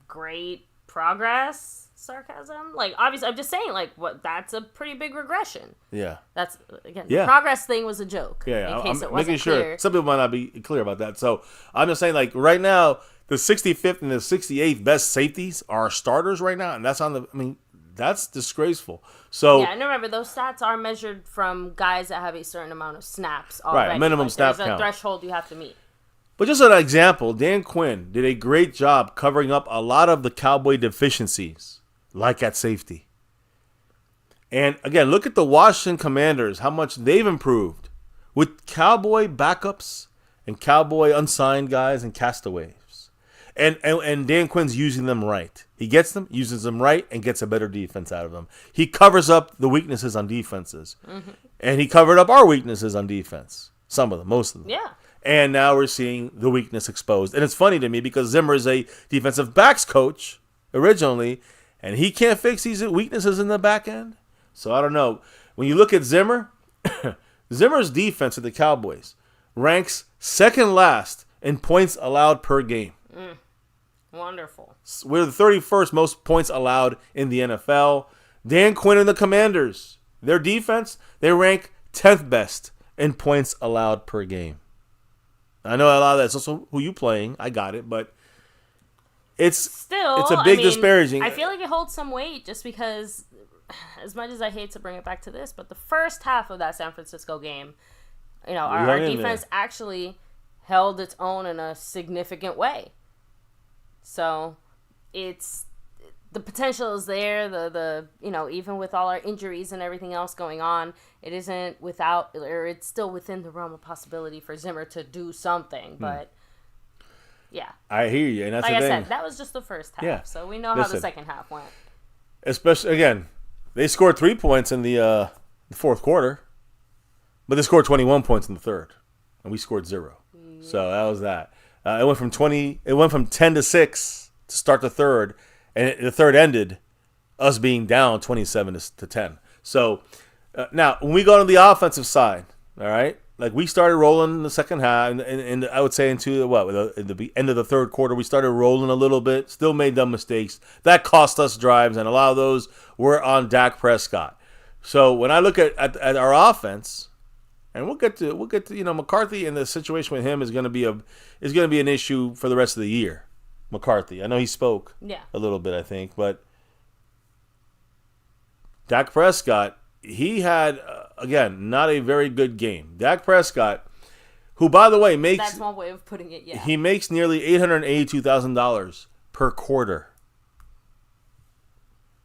great progress. Sarcasm, obviously, I'm just saying, that's a pretty big regression. Yeah, that's the progress thing was a joke. Yeah, in case I'm it wasn't making sure clear. Some people might not be clear about that. So I'm just saying, right now, the 65th and the 68th best safeties are starters right now, and that's that's disgraceful. So and remember, those stats are measured from guys that have a certain amount of snaps already. Right, minimum snap count. There's a threshold you have to meet. But just an example, Dan Quinn did a great job covering up a lot of the Cowboy deficiencies. Like at safety. And again, look at the Washington Commanders, how much they've improved with Cowboy backups and Cowboy unsigned guys and castaways. And Dan Quinn's using them right. He gets them, uses them right, and gets a better defense out of them. He covers up the weaknesses on defenses. Mm-hmm. And he covered up our weaknesses on defense. Some of them, most of them. Yeah. And now we're seeing the weakness exposed. And it's funny to me because Zimmer is a defensive backs coach originally, and he can't fix these weaknesses in the back end. So I don't know. when you look at Zimmer, Zimmer's defense at the Cowboys ranks second last in points allowed per game. Wonderful. We're the 31st most points allowed in the NFL. Dan Quinn and the Commanders, their defense, they rank 10th best in points allowed per game. I know a lot of that's also who you playing. I got it, but it's a big disparaging. I feel like it holds some weight just because, as much as I hate to bring it back to this, but the first half of that San Francisco game, our defense actually held its own in a significant way. So it's the potential is there. The even with all our injuries and everything else going on, it isn't without, or it's still within the realm of possibility for Zimmer to do something. But yeah, I hear you, and that's like the I thing. said, that was just the first half. Yeah. So we know how the second half went. Especially again, they scored 3 points in the fourth quarter, but they scored 21 points in the third, and we scored 0. So that was that. It went from 10-6 to start the third, and the third ended us being down 27-10. So now when we go to the offensive side, all right, like we started rolling in the second half, and I would say into the end of the third quarter, we started rolling a little bit. Still made dumb mistakes that cost us drives, and a lot of those were on Dak Prescott. So when I look at our offense. And we'll get to McCarthy, and the situation with him is going to be an issue for the rest of the year. McCarthy, I know he spoke a little bit, I think, but Dak Prescott, he had again not a very good game. Dak Prescott, who by the way that's one way of putting it. Yeah, he makes nearly $882,000 per quarter,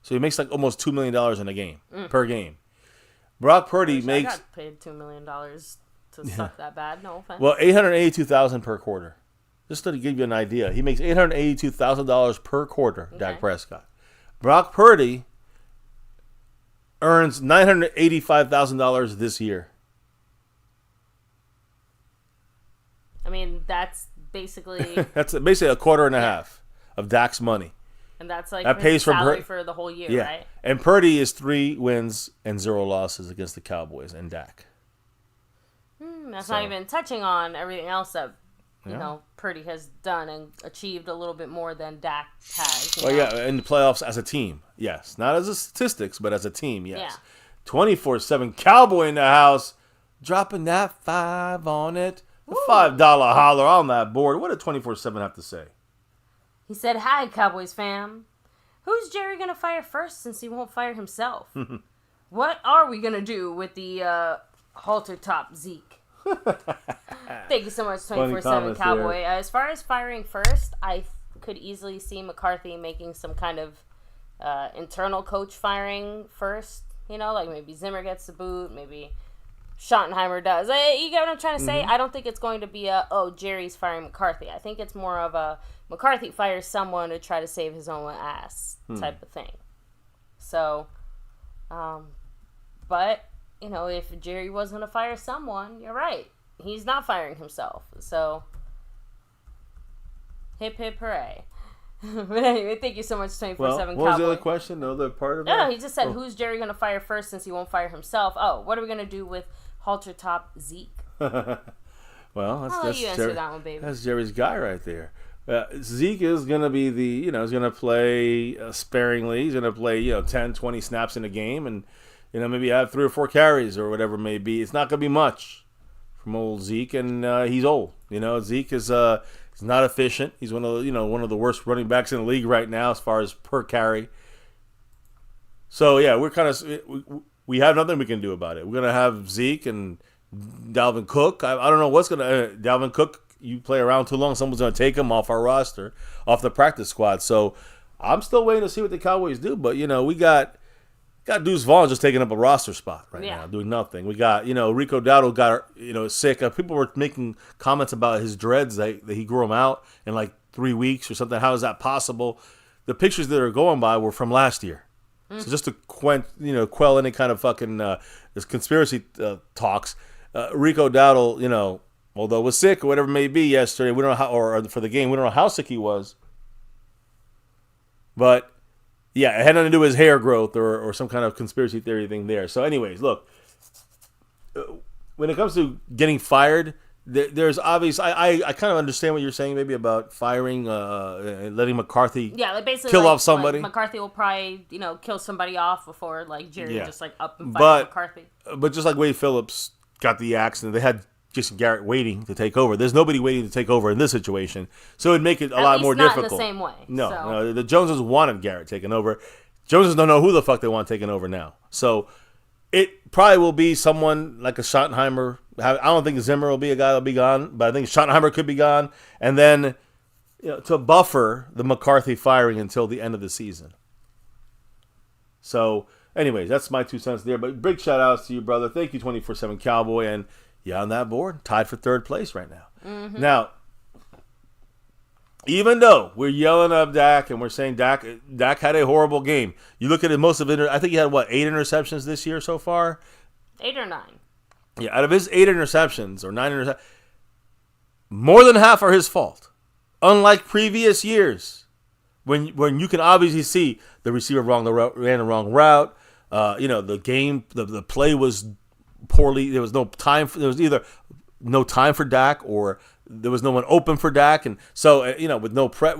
so he makes like almost $2 million in a game per game. Brock Purdy makes. I got paid $2 million to suck that bad. No offense. Well, $882,000 per quarter. Just to give you an idea, he makes $882,000 per quarter. Okay. Dak Prescott. Brock Purdy earns $985,000 this year. I mean, that's basically a quarter and a half of Dak's money. And that's like that his pays salary for the whole year, right? And Purdy is 3 wins and 0 losses against the Cowboys and Dak. That's not even touching on everything else that Purdy has done and achieved a little bit more than Dak has. In the playoffs as a team, yes. Not as a statistics, but as a team, yes. Yeah. 24/7 Cowboy in the house, dropping that 5 on it. The $5 holler on that board. What did 24/7 have to say? He said, "Hi, Cowboys fam. Who's Jerry going to fire first since he won't fire himself? What are we going to do with the halter top Zeke?" Thank you so much, 24/7 Cowboy. As far as firing first, I could easily see McCarthy making some kind of internal coach firing first. Like maybe Zimmer gets the boot, maybe Schottenheimer does. You get what I'm trying to say? I don't think it's going to be Jerry's firing McCarthy. I think it's more of a McCarthy fires someone to try to save his own ass type of thing. So, but, if Jerry was going to fire someone, you're right. He's not firing himself. So, hip hip hooray. But anyway, thank you so much, 24/7 Cowboy. What was the other question? The other part of it? No, he just said, who's Jerry going to fire first since he won't fire himself? Oh, what are we going to do with halter top Zeke? Well, I'll let you answer that one, baby. That's Jerry's guy right there. Zeke is going to be he's going to play sparingly. He's going to play, 10, 20 snaps in a game and, maybe have 3 or 4 carries or whatever it may be. It's not going to be much from old Zeke, and he's old. Zeke is he's not efficient. He's one of the worst running backs in the league right now as far as per carry. So, yeah, we're kind of we have nothing we can do about it. We're going to have Zeke and Dalvin Cook. I don't know what's going to Dalvin Cook. You play around too long, someone's going to take him off our roster, off the practice squad. So I'm still waiting to see what the Cowboys do. But, we got Deuce Vaughn just taking up a roster spot right now, doing nothing. We got, Rico Dowdle got, sick. People were making comments about his dreads, that he grew them out in like 3 weeks or something. How is that possible? The pictures that are going by were from last year. So just to quell any kind of fucking this conspiracy talks, Rico Dowdle, although was sick or whatever it may be yesterday, we don't know how, or for the game, we don't know how sick he was. But Yeah, it had nothing to do with his hair growth or some kind of conspiracy theory thing there. So, anyways, look, when it comes to getting fired, there's obvious. I kind of understand what you're saying, maybe about firing, letting McCarthy basically kill off somebody. Like McCarthy will probably kill somebody off before like Jerry just like up and fire McCarthy. But just like Wade Phillips got the axe, and they had Jason Garrett waiting to take over. There's nobody waiting to take over in this situation, so it'd make it a lot more difficult. Not in the same way. No, the Joneses wanted Garrett taking over. Joneses don't know who the fuck they want taking over now. So it probably will be someone like a Schottenheimer. I don't think Zimmer will be a guy that'll be gone, but I think Schottenheimer could be gone, and then to buffer the McCarthy firing until the end of the season. So, anyways, that's my 2 cents there. But big shout outs to you, brother. Thank you, 24/7 Cowboy, and yeah, on that board, tied for third place right now. Mm-hmm. Now, even though we're yelling up Dak and we're saying Dak had a horrible game, you look at it, most of it. I think he had 8 interceptions this year so far. 8 or 9. Yeah, out of his 8 interceptions or 9 interceptions, more than half are his fault. Unlike previous years, when you can obviously see the receiver ran the wrong route. The play was poorly. There was no time. There was either no time for Dak or there was no one open for Dak, and so with no prep.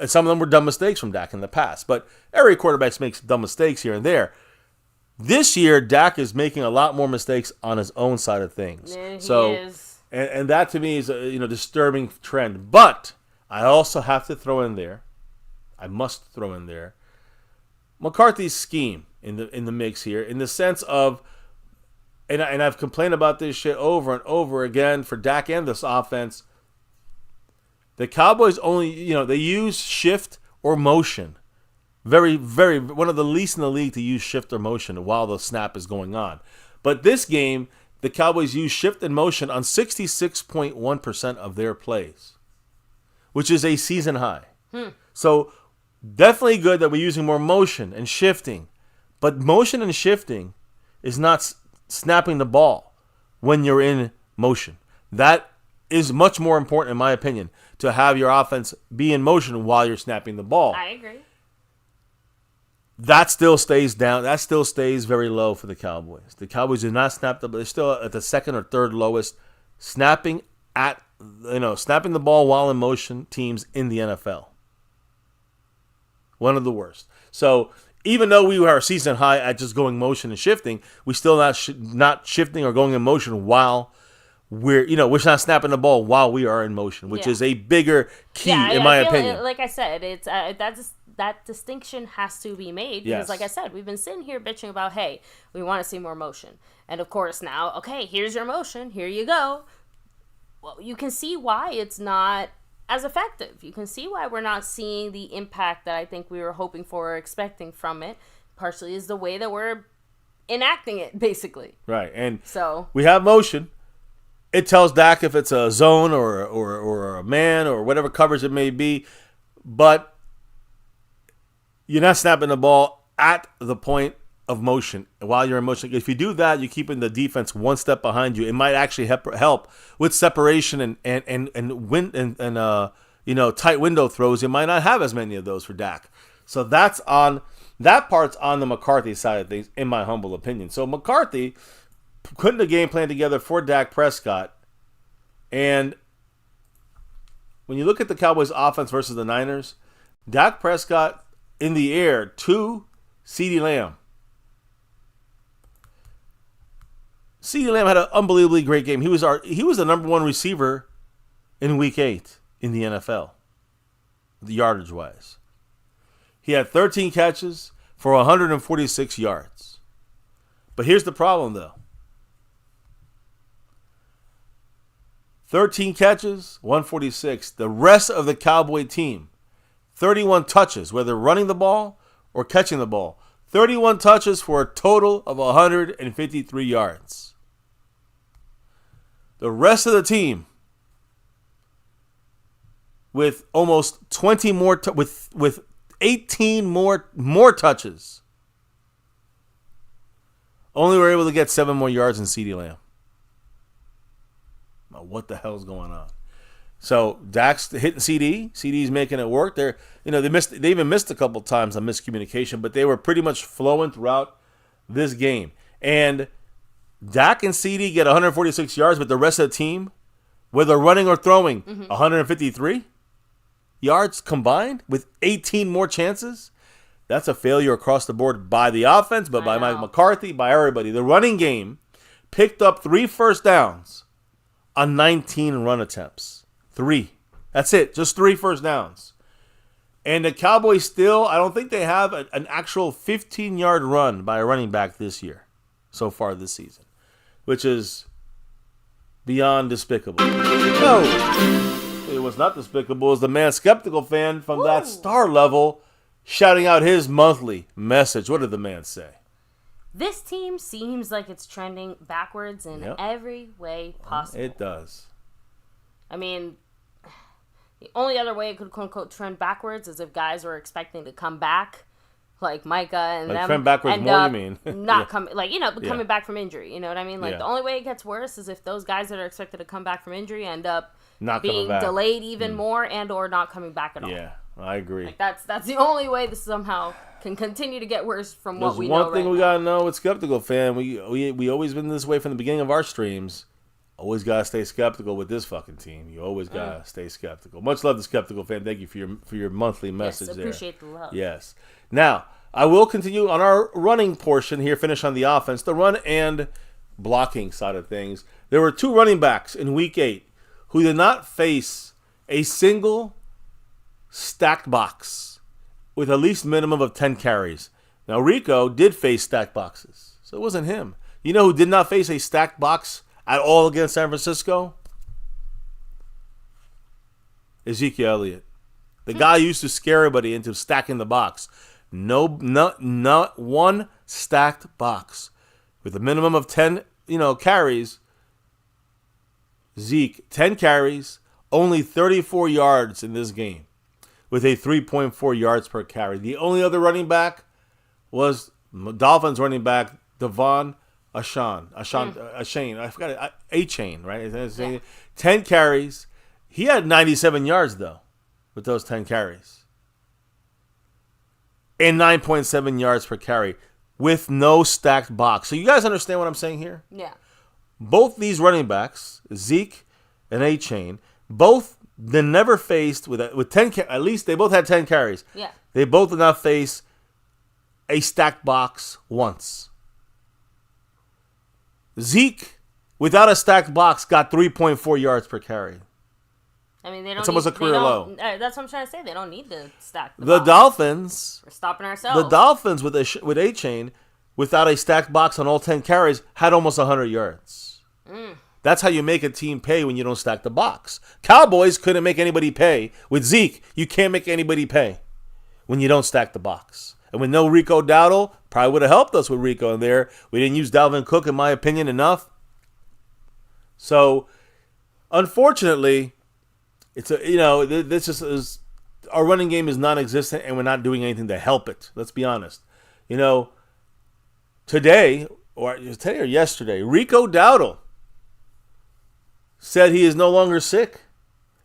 Some of them were dumb mistakes from Dak in the past, but every quarterback makes dumb mistakes here and there. This year, Dak is making a lot more mistakes on his own side of things. Yeah, so, he is. And that to me is a disturbing trend. But I also have to throw in there. I must throw in there McCarthy's scheme in the mix here, in the sense of, and I've complained about this shit over and over again for Dak and this offense. The Cowboys only, they use shift or motion. Very, very, one of the least in the league to use shift or motion while the snap is going on. But this game, the Cowboys use shift and motion on 66.1% of their plays, which is a season high. So definitely good that we're using more motion and shifting. But motion and shifting is not snapping the ball when you're in motion. That is much more important, in my opinion, to have your offense be in motion while you're snapping the ball. I agree. That still stays down. That still stays very low for the Cowboys. The Cowboys do not snap the ball. They're still at the second or third lowest snapping the ball while in motion teams in the NFL. One of the worst. So even though we are season high at just going motion and shifting, we still not shifting or going in motion while we're not snapping the ball while we are in motion, which is a bigger key in my opinion. Like I said, it's that distinction has to be made because, like I said, we've been sitting here bitching about, hey, we want to see more motion, and of course now, okay, here's your motion, here you go. Well, you can see why it's not as effective. You can see why we're not seeing the impact that I think we were hoping for or expecting from it. Partially is the way that we're enacting it, basically. Right, and so we have motion. It tells Dak if it's a zone or a man or whatever coverage it may be, but you're not snapping the ball at the point of motion while you're in motion. If you do that, you're keeping the defense one step behind you. It might actually help with separation and tight window throws. You might not have as many of those for Dak. So that part's on the McCarthy side of things, in my humble opinion. So McCarthy putting the game plan together for Dak Prescott, and when you look at the Cowboys offense versus the Niners, Dak Prescott in the air to CeeDee Lamb. CeeDee Lamb had an unbelievably great game. He was the number one receiver in Week 8 in the NFL, yardage wise. He had 13 catches for 146 yards. But here's the problem, though. 13 catches, 146. The rest of the Cowboy team, 31 touches, whether running the ball or catching the ball. 31 touches for a total of 153 yards. The rest of the team, with almost 20 more, with 18 more touches, only were able to get 7 more yards than CeeDee Lamb. What the hell's going on? So Dak's hitting CD. CD's making it work. They even missed a couple times on miscommunication, but they were pretty much flowing throughout this game. And Dak and CD get 146 yards, but the rest of the team, whether running or throwing, 153 yards combined with 18 more chances. That's a failure across the board by the offense, but by Mike McCarthy, by everybody. The running game picked up 3 first downs on 19 run attempts. 3. That's it. Just 3 first downs. And the Cowboys still, I don't think they have an actual 15-yard run by a running back this year, so far this season, which is beyond despicable. No, it was not despicable. It was the man Skeptical fan from that star level shouting out his monthly message. What did the man say? This team seems like it's trending backwards in every way possible. It does. I mean, the only other way it could, quote-unquote, trend backwards is if guys were expecting to come back, like Micah and them. Trend backwards more, you mean? Not coming, coming back from injury. You know what I mean? The only way it gets worse is if those guys that are expected to come back from injury end up not being delayed even more and or not coming back at all. Yeah, I agree. That's the only way this somehow can continue to get worse from what we know. There's one thing we gotta know with Skeptical fan. We always been this way from the beginning of our streams. Always gotta stay skeptical with this fucking team. You always gotta stay skeptical. Much love to Skeptical fan. Thank you for your monthly message. Yes, appreciate the love. Yes. Now I will continue on our running portion here. Finish on the offense, the run and blocking side of things. There were 2 running backs in Week 8 who did not face a single stacked box with at least minimum of 10 carries. Now Rico did face stacked boxes, so it wasn't him. You know who did not face a stacked box at all against San Francisco? Ezekiel Elliott. The guy used to scare everybody into stacking the box. Not one stacked box. With a minimum of 10, carries. Zeke, 10 carries, only 34 yards in this game, with a 3.4 yards per carry. The only other running back was Dolphins running back Devon Achane, I forgot it. A-Chain, right? Yeah. 10 carries. He had 97 yards, though, with those 10 carries. And 9.7 yards per carry with no stacked box. So you guys understand what I'm saying here? Yeah. Both these running backs, Zeke and A-Chain, both they never faced with 10. At least they both had 10 carries. Yeah. They both did not face a stacked box once. Zeke, without a stacked box, got 3.4 yards per carry. I mean, they don't. It's almost a career low. That's what I'm trying to say. They don't need to stack the Dolphins. We're stopping ourselves. The Dolphins with A-Chain, without a stacked box on all 10 carries, had almost 100 yards. That's how you make a team pay when you don't stack the box. Cowboys couldn't make anybody pay. With Zeke, you can't make anybody pay when you don't stack the box. And with no Rico Dowdle, probably would have helped us with Rico in there. We didn't use Dalvin Cook, in my opinion, enough. So, unfortunately, this is our running game is non-existent, and we're not doing anything to help it. Let's be honest. Today or yesterday, Rico Dowdle said he is no longer sick.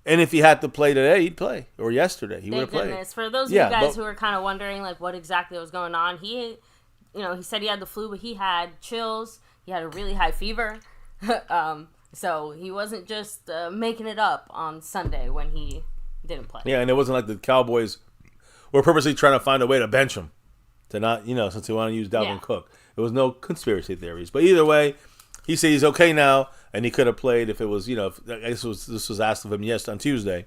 And if he had to play today, he'd play. Or yesterday, he would have played. For those of you guys who are kind of wondering what exactly was going on, he said he had the flu, but he had chills. He had a really high fever. So he wasn't just making it up on Sunday when he didn't play. Yeah, and it wasn't like the Cowboys were purposely trying to find a way to bench him. To not, since they want to use Dalvin Cook. There was no conspiracy theories. But either way, he said he's okay now, and he could have played if it was, this was asked of him on Tuesday.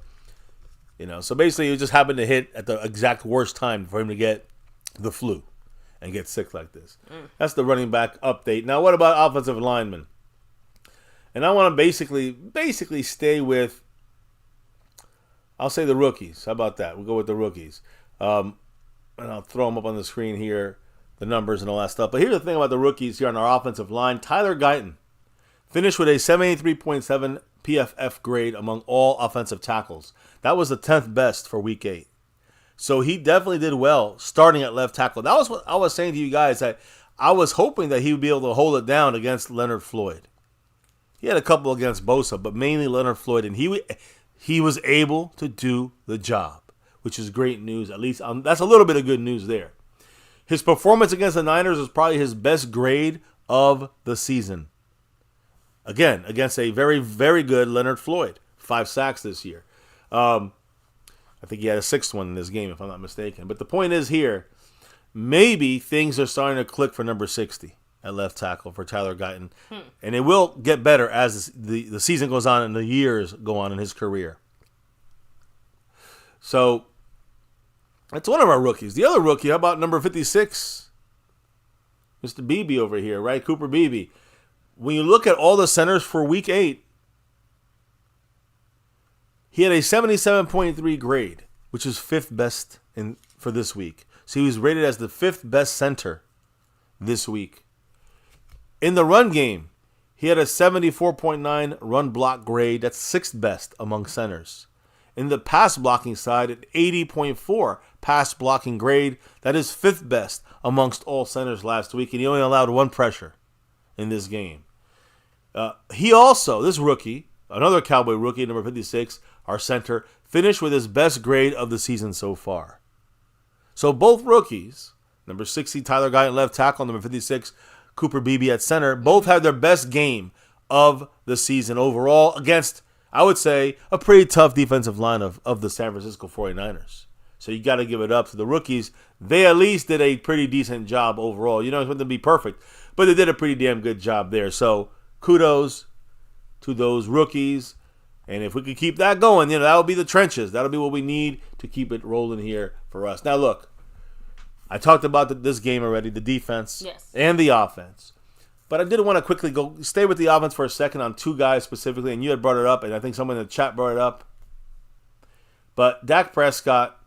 So basically it just happened to hit at the exact worst time for him to get the flu and get sick like this. That's the running back update. Now, what about offensive linemen? And I want to basically stay with, I'll say the rookies. How about that? We'll go with the rookies. And I'll throw them up on the screen here, the numbers and all that stuff. But here's the thing about the rookies here on our offensive line. Tyler Guyton finished with a 73.7 PFF grade among all offensive tackles. That was the 10th best for Week 8. So he definitely did well starting at left tackle. That was what I was saying to you guys, that I was hoping that he would be able to hold it down against Leonard Floyd. He had a couple against Bosa, but mainly Leonard Floyd. And he was able to do the job, which is great news. At least that's a little bit of good news there. His performance against the Niners was probably his best grade of the season. Again, against a very, very good Leonard Floyd. 5 sacks this year. I think he had a 6th one in this game, if I'm not mistaken. But the point is here, maybe things are starting to click for number 60 at left tackle for Tyler Guyton. And it will get better as the season goes on and the years go on in his career. So, that's one of our rookies. The other rookie, how about number 56? Mr. Beebe over here, right? Cooper Beebe. When you look at all the centers for Week 8, he had a 77.3 grade, which is 5th best for this week. So he was rated as the 5th best center this week. In the run game, he had a 74.9 run block grade. That's 6th best among centers. In the pass blocking side, an 80.4 pass blocking grade. That is 5th best amongst all centers last week, and he only allowed 1 pressure in this game. He also, this rookie, another Cowboy rookie, number 56, our center, finished with his best grade of the season so far. So both rookies, number 60, Tyler Guyton, left tackle, number 56, Cooper Beebe at center, both had their best game of the season overall against, I would say, a pretty tough defensive line of the San Francisco 49ers. So you got to give it up to the rookies. They at least did a pretty decent job overall. You don't expect them to be perfect, but they did a pretty damn good job there. So kudos to those rookies. And if we could keep that going, that would be the trenches. That'll be what we need to keep it rolling here for us. Now, look, I talked about this game already, the defense and the offense. But I did want to quickly stay with the offense for a second on 2 guys specifically, and you had brought it up, and I think someone in the chat brought it up. But Dak Prescott,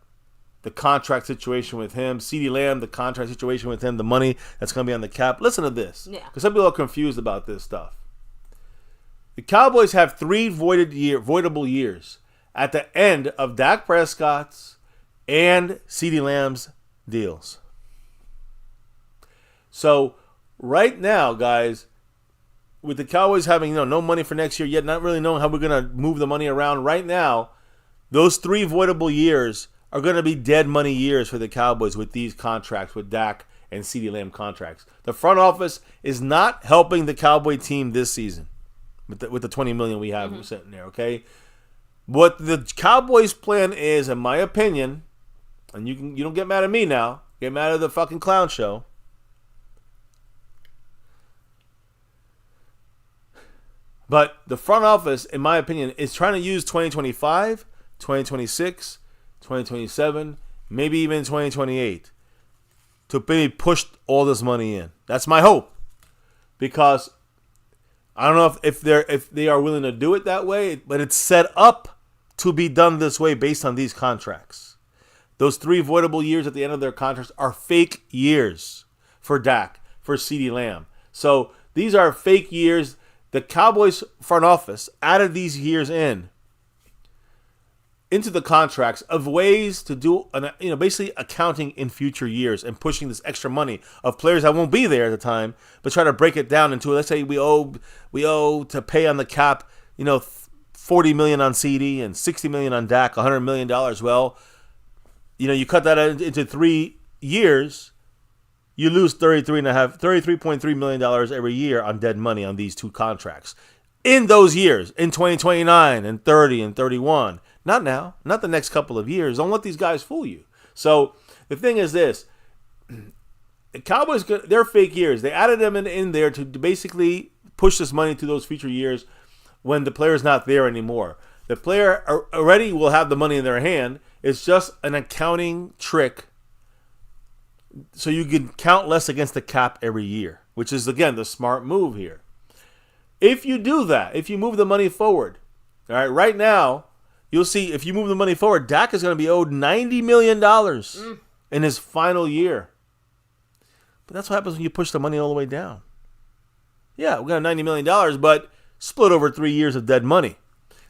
the contract situation with him, CeeDee Lamb, the contract situation with him, the money that's going to be on the cap. Listen to this, because some people are confused about this stuff. The Cowboys have 3 voidable years at the end of Dak Prescott's and CeeDee Lamb's deals. So right now, guys, with the Cowboys having no money for next year yet, not really knowing how we're going to move the money around right now, those 3 voidable years are going to be dead money years for the Cowboys with these contracts, with Dak and CeeDee Lamb contracts. The front office is not helping the Cowboy team this season with the $20 million we have sitting there, okay? What the Cowboys' plan is, in my opinion, and you don't get mad at me now, get mad at the fucking clown show. But the front office, in my opinion, is trying to use 2025, 2026, 2027, maybe even 2028 to maybe push all this money in. That's my hope. Because I don't know if they are willing to do it that way, but it's set up to be done this way based on these contracts. Those 3 voidable years at the end of their contracts are fake years for Dak, for CeeDee Lamb. So these are fake years. The Cowboys front office added these years into the contracts of ways to do, basically accounting in future years and pushing this extra money of players that won't be there at the time, but try to break it down into, let's say we owe to pay on the cap, $40 million on CD and $60 million on Dak, $100 million. Well, you cut that into 3 years, you lose $33.3 million every year on dead money on these 2 contracts. In those years, in 2029 and 30 and 31. Not now, not the next couple of years. Don't let these guys fool you. So the thing is this. The Cowboys, they're fake years. They added them in there to basically push this money to those future years when the player's not there anymore. The player already will have the money in their hand. It's just an accounting trick so you can count less against the cap every year, which is, again, the smart move here. If you do that, if you move the money forward, all right, right now, you'll see if you move the money forward, Dak is going to be owed $90 million in his final year. But that's what happens when you push the money all the way down. Yeah, we got $90 million, but split over 3 years of dead money.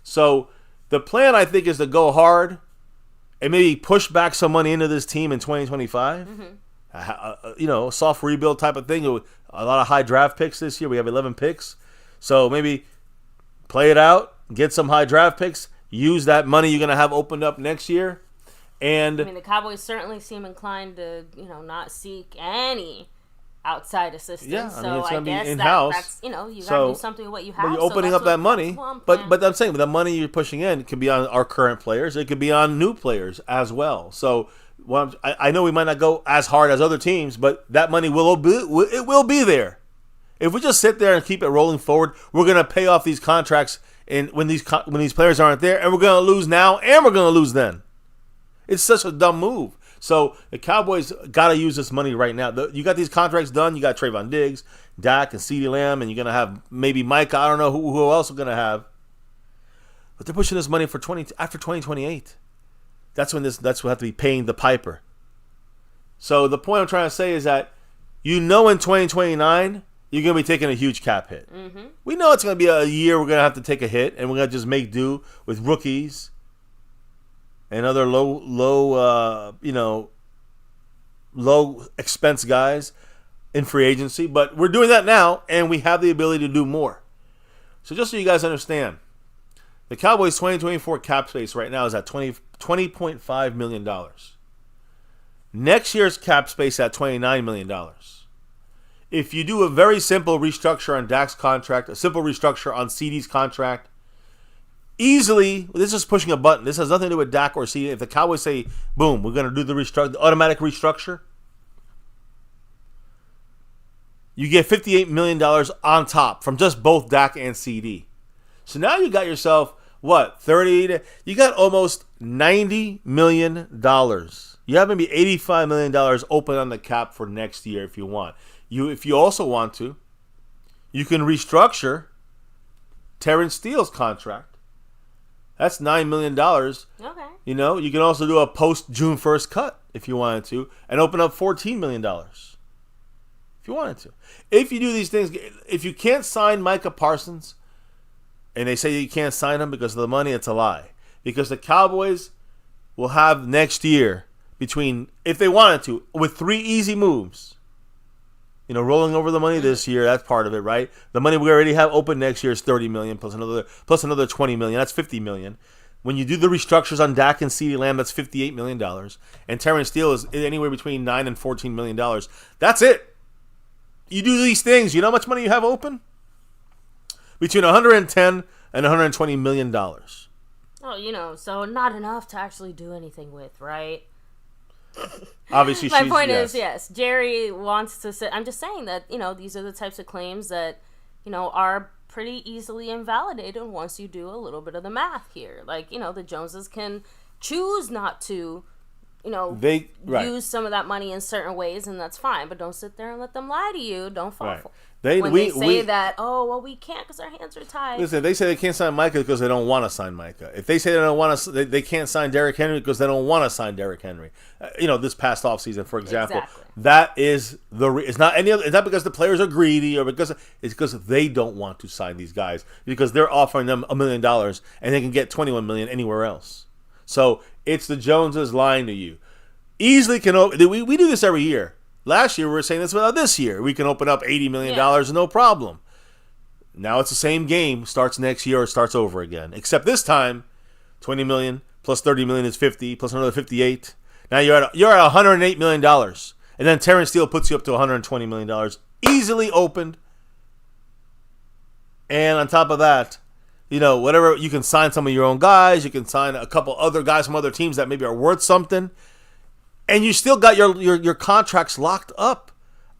So the plan, I think, is to go hard and maybe push back some money into this team in 2025. A soft rebuild type of thing. A lot of high draft picks this year. We have 11 picks. So maybe play it out, get some high draft picks, use that money you're going to have opened up next year. And I mean, the Cowboys certainly seem inclined to, not seek any outside assistance. Yeah, so it's I going to guess be in-house. That's, you got to do something with what you have. But you're opening up that money. But I'm saying the money you're pushing in could be on our current players. It could be on new players as well. So I know we might not go as hard as other teams, but that money will be there. If we just sit there and keep it rolling forward, we're going to pay off these contracts when these players aren't there, and we're going to lose now and we're going to lose then. It's such a dumb move. So the Cowboys got to use this money right now. You got these contracts done. You got Trayvon Diggs, Dak, and CeeDee Lamb, and you're going to have maybe MICAH. I don't know who else we're going to have. But they're pushing this money for after 2028. That's when we'll have to be paying the piper. So the point I'm trying to say is that in 2029, you're going to be taking a huge cap hit. Mm-hmm. We know it's going to be a year we're going to have to take a hit, and we're going to just make do with rookies and other low expense guys in free agency. But we're doing that now, and we have the ability to do more. So just so you guys understand, the Cowboys' 2024 cap space right now is at $20.5 million. Next year's cap space at $29 million. If you do a very simple restructure on Dak's contract, a simple restructure on CeeDee's contract, easily, this is pushing a button. This has nothing to do with Dak or CeeDee. If the Cowboys say, boom, we're going to do the automatic restructure, you get $58 million on top from just both Dak and CeeDee. So now you got yourself, you got almost $90 million. You have maybe $85 million open on the cap for next year if you want. If you also want to, you can restructure Terrence Steele's contract. That's $9 million. Okay. You can also do a post-June 1st cut if you wanted to and open up $14 million if you wanted to. If you do these things, if you can't sign Micah Parsons and they say you can't sign him because of the money, it's a lie. Because the Cowboys will have next year if they wanted to, with 3 easy moves, rolling over the money this year, that's part of it, right? The money we already have open next year is $30 million plus another $20 million. That's $50 million. When you do the restructures on Dak and CeeDee Lamb, that's $58 million. And Terrence Steele is anywhere between $9 and $14 million. That's it. You do these things, you know how much money you have open? Between $110 and $120 million. Oh, so not enough to actually do anything with, right? Obviously, my point is, yes, Jerry wants to sit. I'm just saying that, these are the types of claims that, are pretty easily invalidated once you do a little bit of the math here. Like, the Joneses can choose not to, use some of that money in certain ways, and that's fine. But don't sit there and let them lie to you. Don't fall for it. They say that, we can't because our hands are tied. Listen, they say they can't sign Micah because they don't want to sign Micah. If they say they don't want to, they can't sign Derrick Henry because they don't want to sign Derrick Henry. This past offseason, for example, that is it's not any other. It's not because the players are greedy or it's because they don't want to sign these guys because they're offering them $1 million and they can get $21 million anywhere else. So it's the Joneses lying to you. Easily we do this every year. Last year, we were saying this about this year. We can open up $80 million, no problem. Now it's the same game. Starts next year or starts over again. Except this time, $20 million plus $30 million is $50 plus another $58. Now you're at $108 million. And then Terrence Steele puts you up to $120 million. Easily opened. And on top of that, whatever, you can sign some of your own guys. You can sign a couple other guys from other teams that maybe are worth something. And you still got your contracts locked up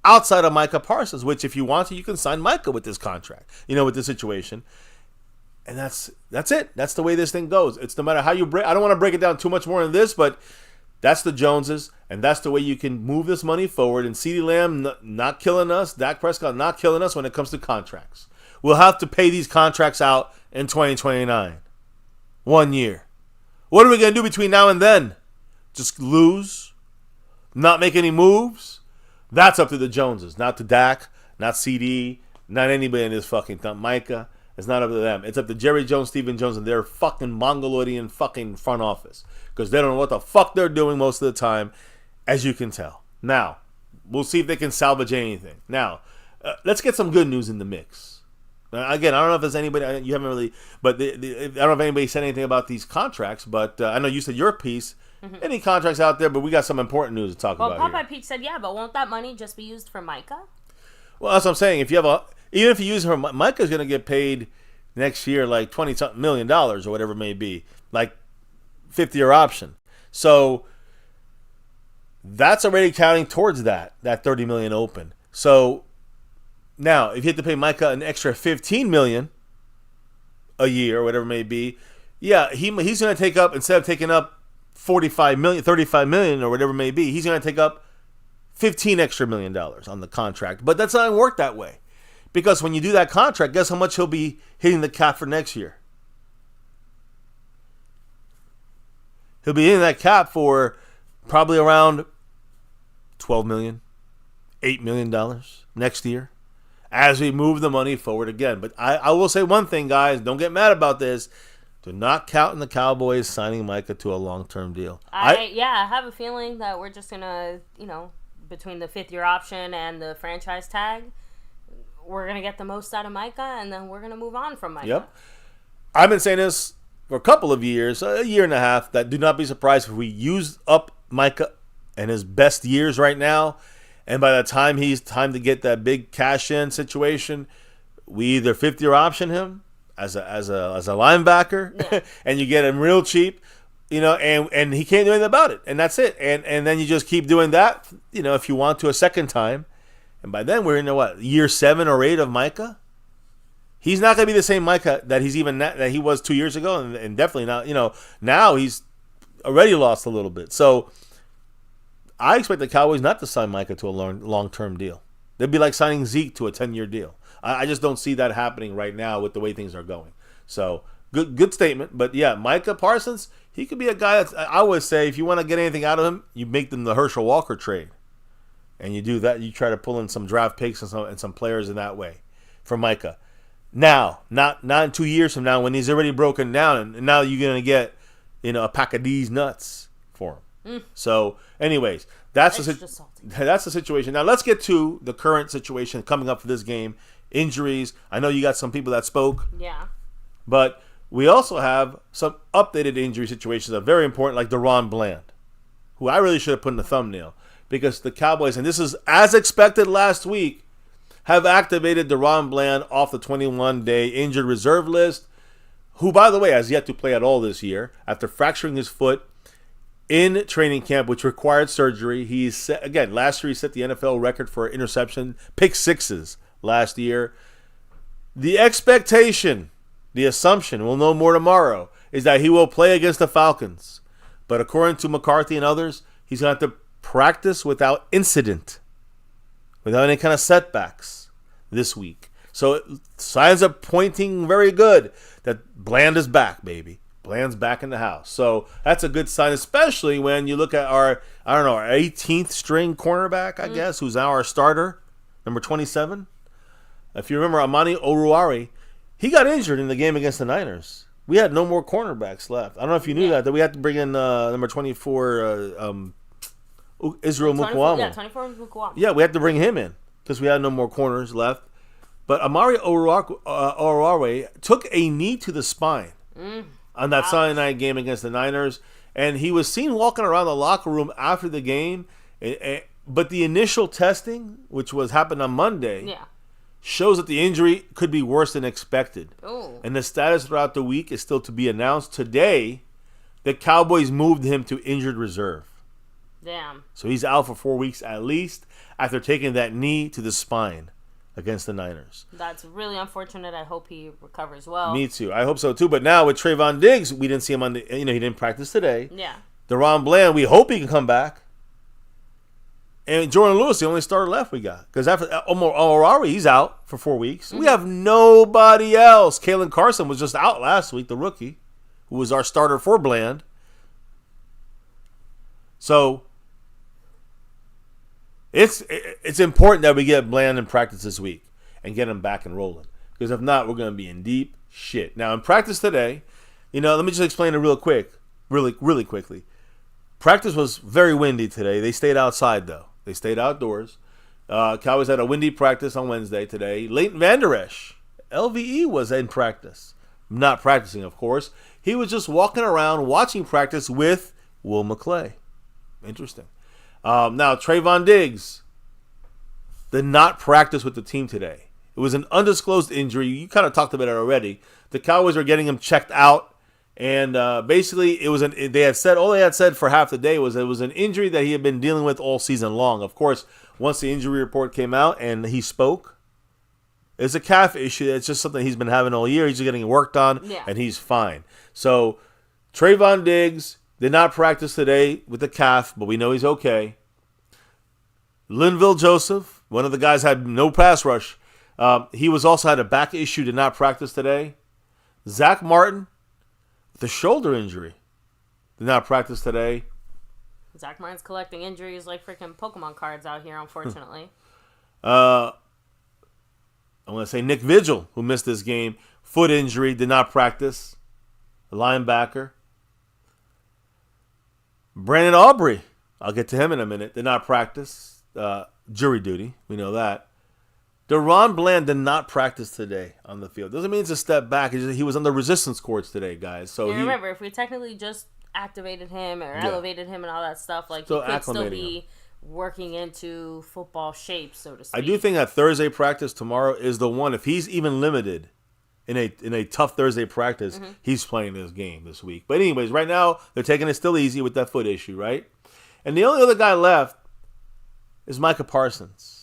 outside of Micah Parsons, which if you want to, you can sign Micah with this contract, with this situation. And that's it. That's the way this thing goes. It's no matter how you break. I don't want to break it down too much more than this, but that's the Joneses, and that's the way you can move this money forward. And CeeDee Lamb not killing us, Dak Prescott not killing us when it comes to contracts. We'll have to pay these contracts out in 2029. 1 year. What are we going to do between now and then? Just lose? Not make any moves? That's up to the Joneses, not to Dak, not CeeDee, not anybody in this fucking thing. Micah. It's not up to them. It's up to Jerry Jones, Stephen Jones, and their fucking Mongoloidian fucking front office. Because they don't know what the fuck they're doing most of the time, as you can tell. Now, we'll see if they can salvage anything. Now, let's get some good news in the mix. Again, I don't know if there's anybody, you haven't really, but I don't know if anybody said anything about these contracts, but I know you said your piece. Any contracts out there, but we got some important news to talk about Well, Popeye here. Peach said, yeah, but won't that money just be used for MICAH? Well, that's what I'm saying. If you have even if you use her, Micah's going to get paid next year like $20-something million or whatever it may be, like 50-year option. So that's already counting towards that $30 million open. So now, if you have to pay Micah an extra $15 million a year or whatever it may be, yeah, he's going to take up, instead of taking up $45 million, $35 million or whatever it may be, he's going to take up $15 extra million on the contract. But that's not going to work that way. Because when you do that contract, guess how much he'll be hitting the cap for next year? He'll be hitting that cap for probably around $12 million, $8 million next year as we move the money forward again. But I will say one thing, guys. Don't get mad about this. Do not count on the Cowboys signing Micah to a long-term deal. I have a feeling that we're just going to, between the 5th-year option and the franchise tag, we're going to get the most out of Micah, and then we're going to move on from Micah. Yep. I've been saying this for a couple of years, a year and a half, that do not be surprised if we use up Micah in his best years right now, and by the time he's time to get that big cash-in situation, we either 5th-year option him as a linebacker, and you get him real cheap, and he can't do anything about it, and that's it. And then you just keep doing that, if you want to a second time, and by then we're in year 7 or 8 of Micah. He's not going to be the same Micah that he was 2 years ago, and definitely not. Now he's already lost a little bit. So I expect the Cowboys not to sign Micah to a long-term deal. They'd be like signing Zeke to a 10-year deal. I just don't see that happening right now with the way things are going. So good statement. But yeah, Micah Parsons, he could be a guy that's, I always say, if you want to get anything out of him, you make them the Herschel Walker trade. And you do that. You try to pull in some draft picks and some players in that way for Micah. Now, not in 2 years from now when he's already broken down, and now you're going to get a pack of these nuts for him. So, anyways, that's the situation. Now, let's get to the current situation coming up for this game. Injuries. I know you got some people that spoke. Yeah. But we also have some updated injury situations that are very important, like DaRon Bland, who I really should have put in the thumbnail, because the Cowboys, and this is as expected last week, have activated DaRon Bland off the 21-day injured reserve list, who, by the way, has yet to play at all this year after fracturing his foot in training camp, which required surgery. Last year he set the NFL record for interception, pick sixes last year. The expectation, the assumption, we'll know more tomorrow, is that he will play against the Falcons. But according to McCarthy and others, he's going to have to practice without incident, without any kind of setbacks this week. So signs are pointing very good that Bland is back, baby. Bland's back in the house. So that's a good sign, especially when you look at our 18th string cornerback, I guess, who's now our starter, number 27. If you remember, Amani Oruwari, he got injured in the game against the Niners. We had no more cornerbacks left. I don't know if you knew that we had to bring in number 24, Israel Mukuamu. Yeah, 24 Mukuamu. Yeah, we had to bring him in because we had no more corners left. But Amari Oruwari took a knee to the spine on that Sunday night game against the Niners, and he was seen walking around the locker room after the game. But the initial testing, which happened on Monday, shows that the injury could be worse than expected. Ooh. And the status throughout the week is still to be announced. Today, the Cowboys moved him to injured reserve. Damn. So he's out for 4 weeks at least after taking that knee to the spine against the Niners. That's really unfortunate. I hope he recovers well. Me too. I hope so too. But now with Trayvon Diggs, we didn't see him he didn't practice today. Yeah. DaRon Bland, we hope he can come back. And Jordan Lewis, the only starter left we got. Because after Oruwari, he's out for 4 weeks. We have nobody else. Kalen Carson was just out last week, the rookie, who was our starter for Bland. So it's important that we get Bland in practice this week and get him back and rolling. Because if not, we're going to be in deep shit. Now, in practice today, let me just explain it really quickly. Practice was very windy today. They stayed outside, though. They stayed outdoors. Cowboys had a windy practice on Wednesday today. Leighton Vander Esch LVE was in practice. Not practicing, of course. He was just walking around watching practice with Will McClay. Interesting. Now, Trayvon Diggs did not practice with the team today. It was an undisclosed injury. You kind of talked about it already. The Cowboys were getting him checked out, and basically, all they had said for half the day was it was an injury that he had been dealing with all season long. Of course, once the injury report came out and he spoke, it's a calf issue. It's just something he's been having all year. He's just getting worked on, and he's fine. So, Trayvon Diggs did not practice today with the calf, but we know he's okay. Linville Joseph, one of the guys, had no pass rush. He also had a back issue, did not practice today. Zach Martin, with a shoulder injury, did not practice today. Zach Martin's collecting injuries like freaking Pokemon cards out here, unfortunately. I want to say Nick Vigil, who missed this game, foot injury, did not practice. The linebacker. Brandon Aubrey, I'll get to him in a minute, did not practice. Jury duty, we know that. DaRon Bland did not practice today on the field. Doesn't mean it's a step back. He was on the resistance courts today, guys. So remember, if we technically just activated him or elevated him and all that stuff, like he could still be working into football shape, so to speak. I do think that Thursday practice tomorrow is the one. If he's even limited in a tough Thursday practice, he's playing this game this week. But anyways, right now they're taking it still easy with that foot issue, right? And the only other guy left is Micah Parsons.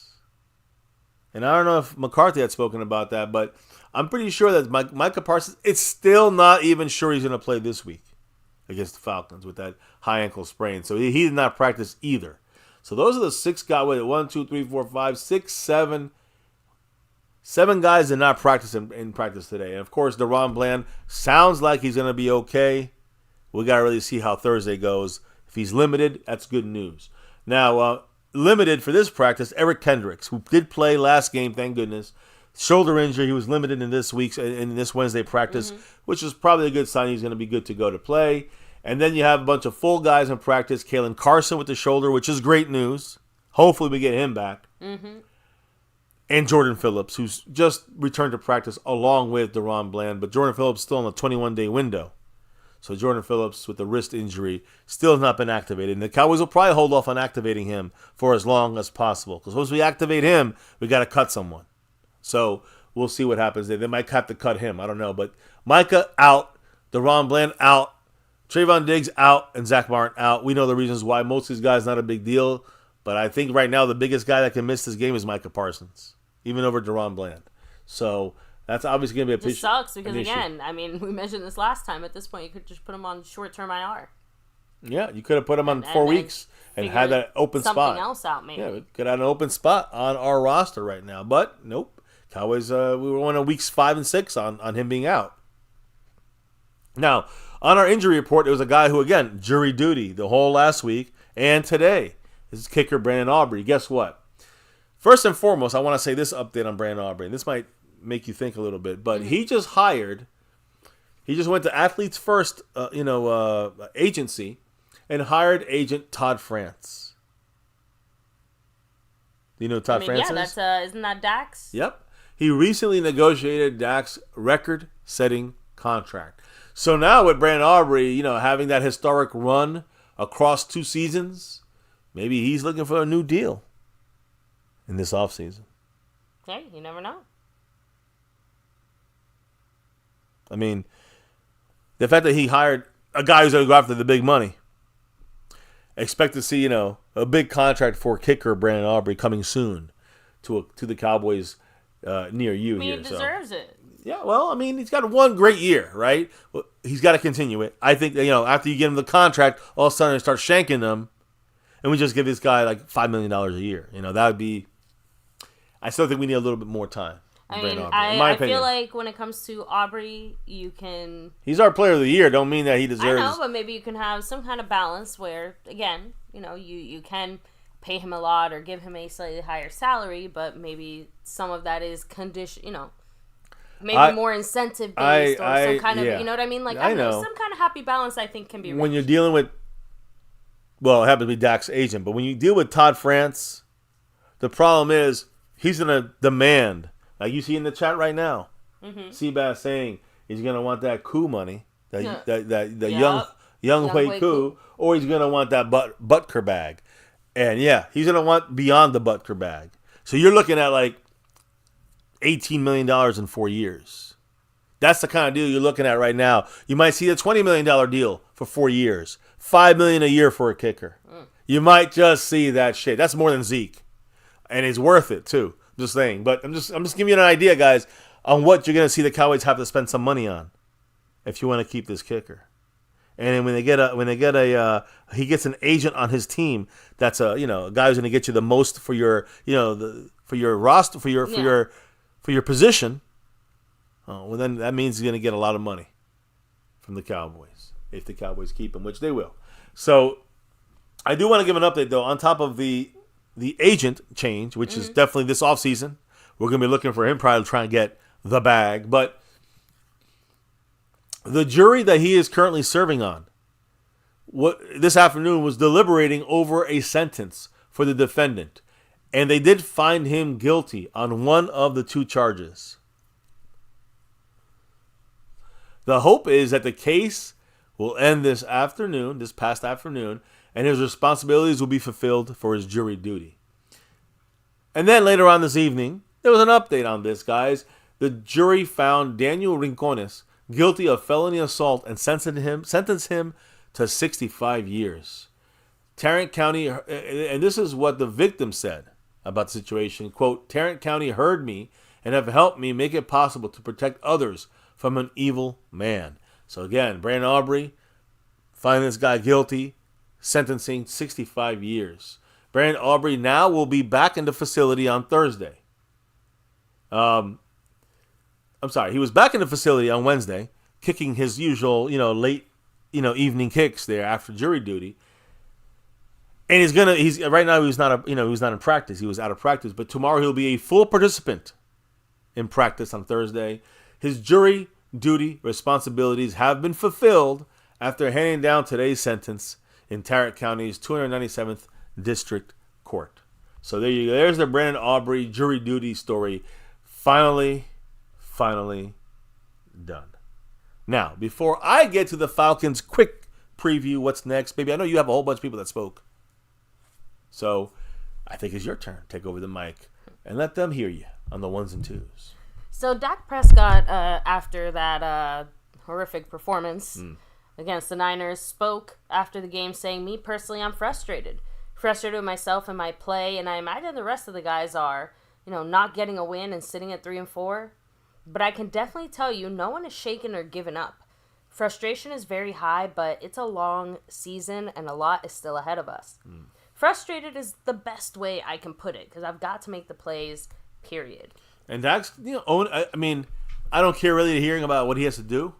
And I don't know if McCarthy had spoken about that, but I'm pretty sure that Micah Parsons, it's still not even sure he's going to play this week against the Falcons with that high ankle sprain. So he did not practice either. So those are the 6 guys. Wait, 1, 2, 3, 4, 5, 6, 7. 7 guys did not practice in practice today. And, of course, DaRon Bland sounds like he's going to be okay. We got to really see how Thursday goes. If he's limited, that's good news. Now, limited for this practice, Eric Kendricks, who did play last game, thank goodness. Shoulder injury, he was limited in this Wednesday practice, which is probably a good sign he's going to be good to go to play. And then you have a bunch of full guys in practice. Kalen Carson with the shoulder, which is great news. Hopefully we get him back. And Jordan Phillips, who's just returned to practice along with DaRon Bland. But Jordan Phillips still in a 21-day window. So Jordan Phillips with the wrist injury still has not been activated. And the Cowboys will probably hold off on activating him for as long as possible. Because once we activate him, we got to cut someone. So we'll see what happens there. They might have to cut him. I don't know. But Micah out. DaRon Bland out. Trayvon Diggs out. And Zach Martin out. We know the reasons why. Most of these guys not a big deal. But I think right now the biggest guy that can miss this game is Micah Parsons. Even over DaRon Bland. So that's obviously going to be a It sucks because, again, I mean, we mentioned this last time. At this point, you could just put him on short-term IR. Yeah, you could have put him on 4 weeks and had that open spot. Something else out, maybe. Yeah, we could have an open spot on our roster right now. But, nope. Cowboys, we were on weeks 5 and 6 on him being out. Now, on our injury report, there was a guy who, again, jury duty the whole last week and today. This is kicker Brandon Aubrey. Guess what? First and foremost, I want to say this update on Brandon Aubrey. This might make you think a little bit, but he just went to Athletes First, agency, and hired agent Todd France. Do you know who Todd France is? That's isn't that Dax? Yep. He recently negotiated Dak's record-setting contract. So now with Brandon Aubrey, having that historic run across 2 seasons, maybe he's looking for a new deal in this offseason. Hey, you never know. I mean, the fact that he hired a guy who's going to go after the big money. Expect to see, a big contract for kicker Brandon Aubrey coming soon to the Cowboys near you here. He deserves it. Yeah, well, I mean, he's got one great year, right? Well, he's got to continue it. I think, after you get him the contract, all of a sudden he starts shanking them, and we just give this guy like $5 million a year. That would be... I still think we need a little bit more time. I feel like when it comes to Aubrey, you can... He's our player of the year. Don't mean that he deserves... I know, but maybe you can have some kind of balance where, again, you can pay him a lot or give him a slightly higher salary, but maybe some of that is maybe more incentive based or some kind of, you know what I mean? Like, I know, some kind of happy balance I think can be reached. When you're dealing with, well, it happens to be Dak's agent, but when you deal with Todd France, the problem is he's going to demand, like you see in the chat right now, Seabass saying he's going to want that coup money, that Yep. young Hui coup, or he's going to want that Butker bag. And yeah, he's going to want beyond the Butker bag. So you're looking at like $18 million in 4 years. That's the kind of deal you're looking at right now. You might see a $20 million deal for 4 years. $5 million a year for a kicker. You might just see that shit. That's more than Zeke. And it's worth it too. Just saying. But I'm just giving you an idea, guys, on what you're going to see the Cowboys have to spend some money on if you want to keep this kicker. And then he gets an agent on his team that's a guy who's going to get you the most for your for your roster for your position. Oh, well, then that means he's going to get a lot of money from the Cowboys if the Cowboys keep him, which they will. So I do want to give an update though. On top of the agent change, which is definitely this offseason, we're going to be looking for him, probably trying to get the bag, but. The jury that he is currently serving on, this afternoon was deliberating over a sentence for the defendant, and they did find him guilty on one of the 2 charges. The hope is that the case will end this past afternoon, and his responsibilities will be fulfilled for his jury duty. And then later on this evening, there was an update on this, guys. The jury found Daniel Rincones guilty of felony assault and sentenced him to 65 years. Tarrant County, and this is what the victim said about the situation, quote, Tarrant County heard me and have helped me make it possible to protect others from an evil man. So again, Brandon Aubrey, finding this guy guilty, sentencing 65 years. Brandon Aubrey now will be back in the facility on Thursday. He was back in the facility on Wednesday, kicking his usual, late, evening kicks there after jury duty. And he's right now he was not in practice. He was out of practice, but tomorrow he'll be a full participant in practice on Thursday. His jury duty responsibilities have been fulfilled after handing down today's sentence in Tarrant County's 297th District Court. So there you go. There's the Brandon Aubrey jury duty story. Finally done. Now, before I get to the Falcons' quick preview, what's next, baby? I know you have a whole bunch of people that spoke. So I think it's your turn. Take over the mic and let them hear you on the ones and twos. So Dak Prescott, after that horrific performance against the Niners, spoke after the game saying, me personally, I'm frustrated. Frustrated with myself and my play, and I imagine the rest of the guys are, not getting a win and sitting at 3-4. But I can definitely tell you, no one is shaken or given up. Frustration is very high, but it's a long season and a lot is still ahead of us. Frustrated is the best way I can put it because I've got to make the plays, period. And Dak's, I don't care really hearing about what he has to do.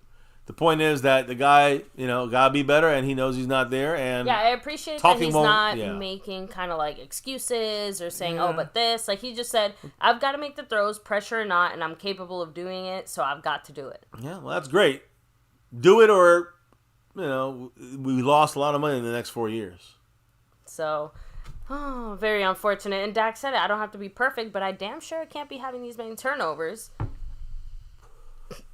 The point is that the guy, gotta be better, and he knows he's not there. And yeah, I appreciate that he's not making kind of like excuses or saying, oh, but this. Like, he just said, I've got to make the throws, pressure or not, and I'm capable of doing it, so I've got to do it. Yeah, well, that's great. Do it or, we lost a lot of money in the next 4 years. So, very unfortunate. And Dak said it, I don't have to be perfect, but I damn sure can't be having these many turnovers.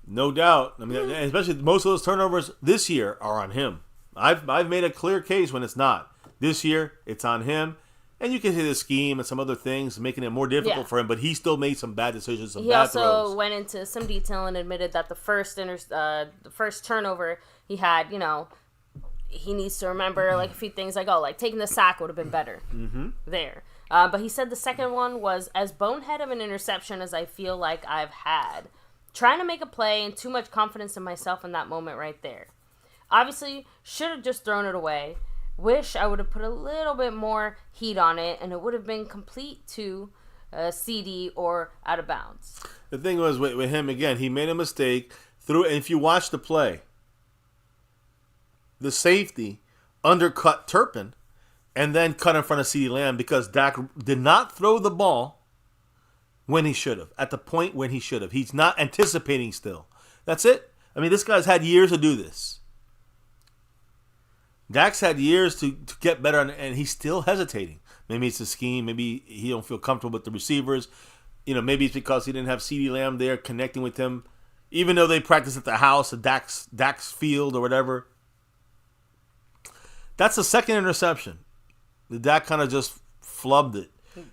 No doubt. Especially most of those turnovers this year are on him. I've made a clear case when it's not. This year, it's on him. And you can see the scheme and some other things making it more difficult for him, but he still made some bad decisions, some bad throws. He also went into some detail and admitted that the first turnover he had, he needs to remember like a few things like taking the sack would have been better there. But he said the second one was as bonehead of an interception as I feel like I've had. Trying to make a play and too much confidence in myself in that moment right there. Obviously, should have just thrown it away. Wish I would have put a little bit more heat on it and it would have been complete to CD or out of bounds. The thing was with him, again, he made a mistake. And if you watch the play, the safety undercut Turpin and then cut in front of CeeDee Lamb because Dak did not throw the ball when he should have, at the point when he should have. He's not anticipating still. That's it. This guy's had years to do this. Dak's had years to get better, and he's still hesitating. Maybe it's a scheme. Maybe he don't feel comfortable with the receivers. Maybe it's because he didn't have CeeDee Lamb there connecting with him even though they practice at the house, at Dak's field or whatever. That's the second interception. The Dak kind of just flubbed it.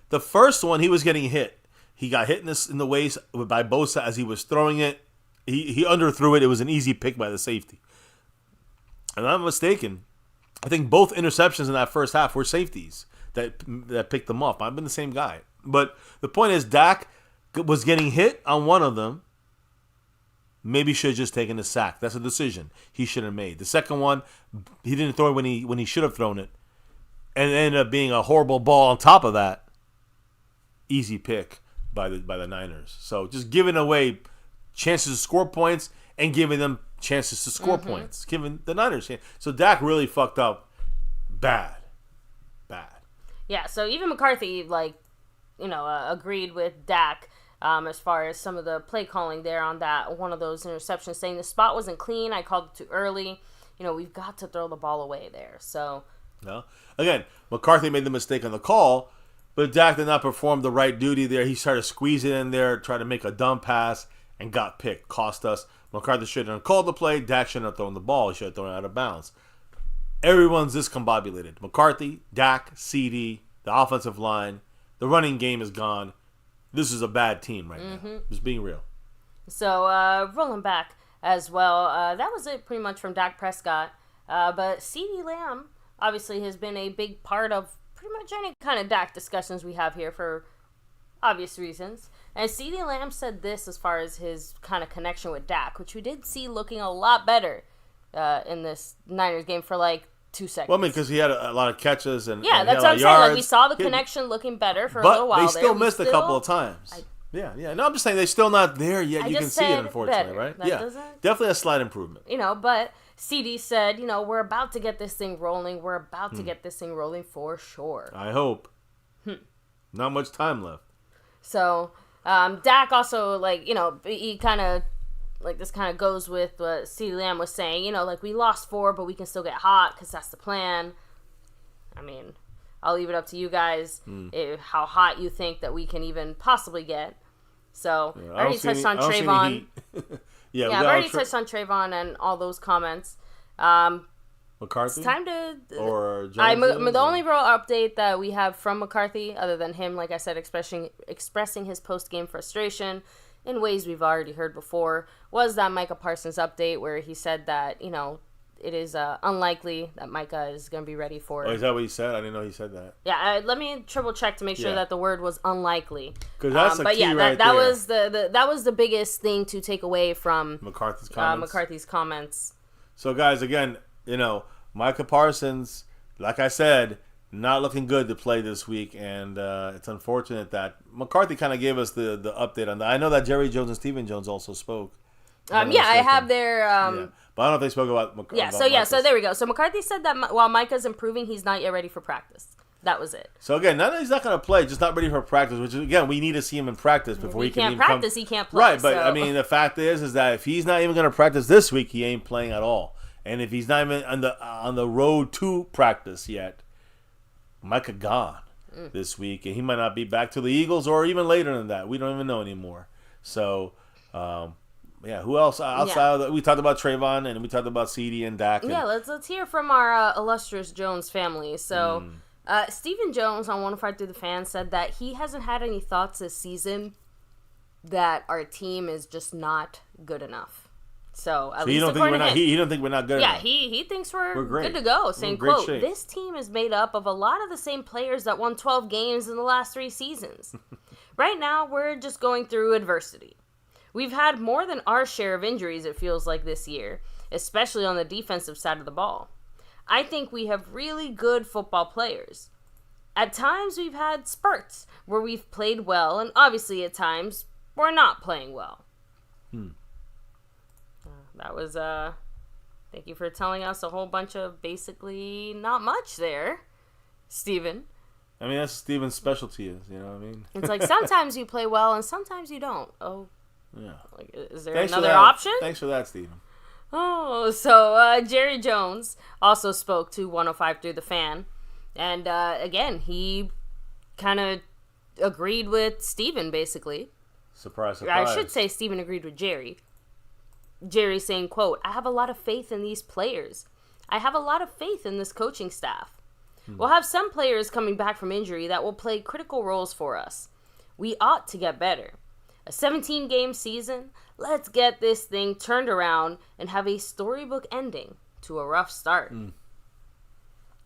The first one, he was getting hit. He got hit in the waist by Bosa as he was throwing it. He underthrew it. It was an easy pick by the safety. And I'm not mistaken, I think both interceptions in that first half were safeties that picked them off. I've been the same guy. But the point is, Dak was getting hit on one of them. Maybe should have just taken the sack. That's a decision he should have made. The second one, he didn't throw it when he should have thrown it. And it ended up being a horrible ball on top of that. Easy pick by the Niners. So just giving away chances to score points and giving them chances to score points. Giving the Niners. So Dak really fucked up bad. Yeah, so even McCarthy, agreed with Dak as far as some of the play calling there on that one of those interceptions, saying the spot wasn't clean. I called it too early. We've got to throw the ball away there. So, no. Again, McCarthy made the mistake on the call, but Dak did not perform the right duty there. He started squeezing in there, tried to make a dumb pass, and got picked. Cost us. McCarthy shouldn't have called the play. Dak shouldn't have thrown the ball. He should have thrown it out of bounds. Everyone's discombobulated. McCarthy, Dak, CD, the offensive line, the running game is gone. This is a bad team right now. Just being real. So, rolling back as well, that was it pretty much from Dak Prescott. But CD Lamb obviously has been a big part of pretty much any kind of Dak discussions we have here for obvious reasons. And CD Lamb said this as far as his kind of connection with Dak, which we did see looking a lot better in this Niners game for 2 seconds. Well, I mean, because he had a lot of catches and yeah, that's what I'm saying. We saw the connection looking better for a little while. But they still missed a couple of times. Yeah. No, I'm just saying they're still not there yet. You can see it, unfortunately, right? Definitely a slight improvement. But CD said, we're about to get this thing rolling. We're about to get this thing rolling for sure. I hope. Not much time left. So, Dak also, he kind of, this kind of goes with what CD Lamb was saying, we lost 4, but we can still get hot because that's the plan. I mean, I'll leave it up to you guys how hot you think that we can even possibly get. So, I already touched on Trayvon. I've already touched on Trayvon and all those comments. McCarthy? It's time to... Or the only real update that we have from McCarthy, other than him, like I said, expressing his post-game frustration in ways we've already heard before, was that Micah Parsons update where he said that, it is unlikely that Micah is going to be ready for... Oh, is that what he said? I didn't know he said that. Yeah, let me triple check to make sure that the word was unlikely. Because that's the key right that there. that was the biggest thing to take away from McCarthy's comments. So, guys, again, Micah Parsons, like I said, not looking good to play this week, and it's unfortunate that McCarthy kind of gave us the update on that. I know that Jerry Jones and Stephen Jones also spoke. I have their... But I don't know if they spoke about McCarthy. So there we go. So McCarthy said that while Micah's improving, he's not yet ready for practice. That was it. So again, not that he's not going to play, just not ready for practice, which again, we need to see him in practice before he can even practice, he can't play. Right, but I mean, the fact is that if he's not even going to practice this week, he ain't playing at all. And if he's not even on the road to practice yet, Micah gone this week, and he might not be back to the Eagles or even later than that. We don't even know anymore. So, who else outside of that? We talked about Trayvon, and we talked about CD and Dak. Let's hear from our illustrious Jones family. So, Stephen Jones on 105 Through the Fan said that he hasn't had any thoughts this season that our team is just not good enough. So at least he don't think we're not good enough. he thinks we're good to go. Saying, quote, shape. This team is made up of a lot of the same players that won 12 games in the last 3 seasons. Right now, we're just going through adversity. We've had more than our share of injuries, it feels like, this year, especially on the defensive side of the ball. I think we have really good football players. At times, we've had spurts where we've played well, and obviously at times, we're not playing well. That was, thank you for telling us a whole bunch of basically not much there, Steven. I mean, that's Steven's specialty, you know what I mean? It's like sometimes you play well and sometimes you don't. Oh, yeah. Is there another option? Thanks for that, Steven. Oh, so Jerry Jones also spoke to 105 Through the Fan. And, again, he kind of agreed with Steven, basically. Surprise, surprise. I should say Steven agreed with Jerry. Jerry saying, quote, "I have a lot of faith in these players. I have a lot of faith in this coaching staff. We'll have some players coming back from injury that will play critical roles for us. We ought to get better. A 17-game season, let's get this thing turned around and have a storybook ending to a rough start."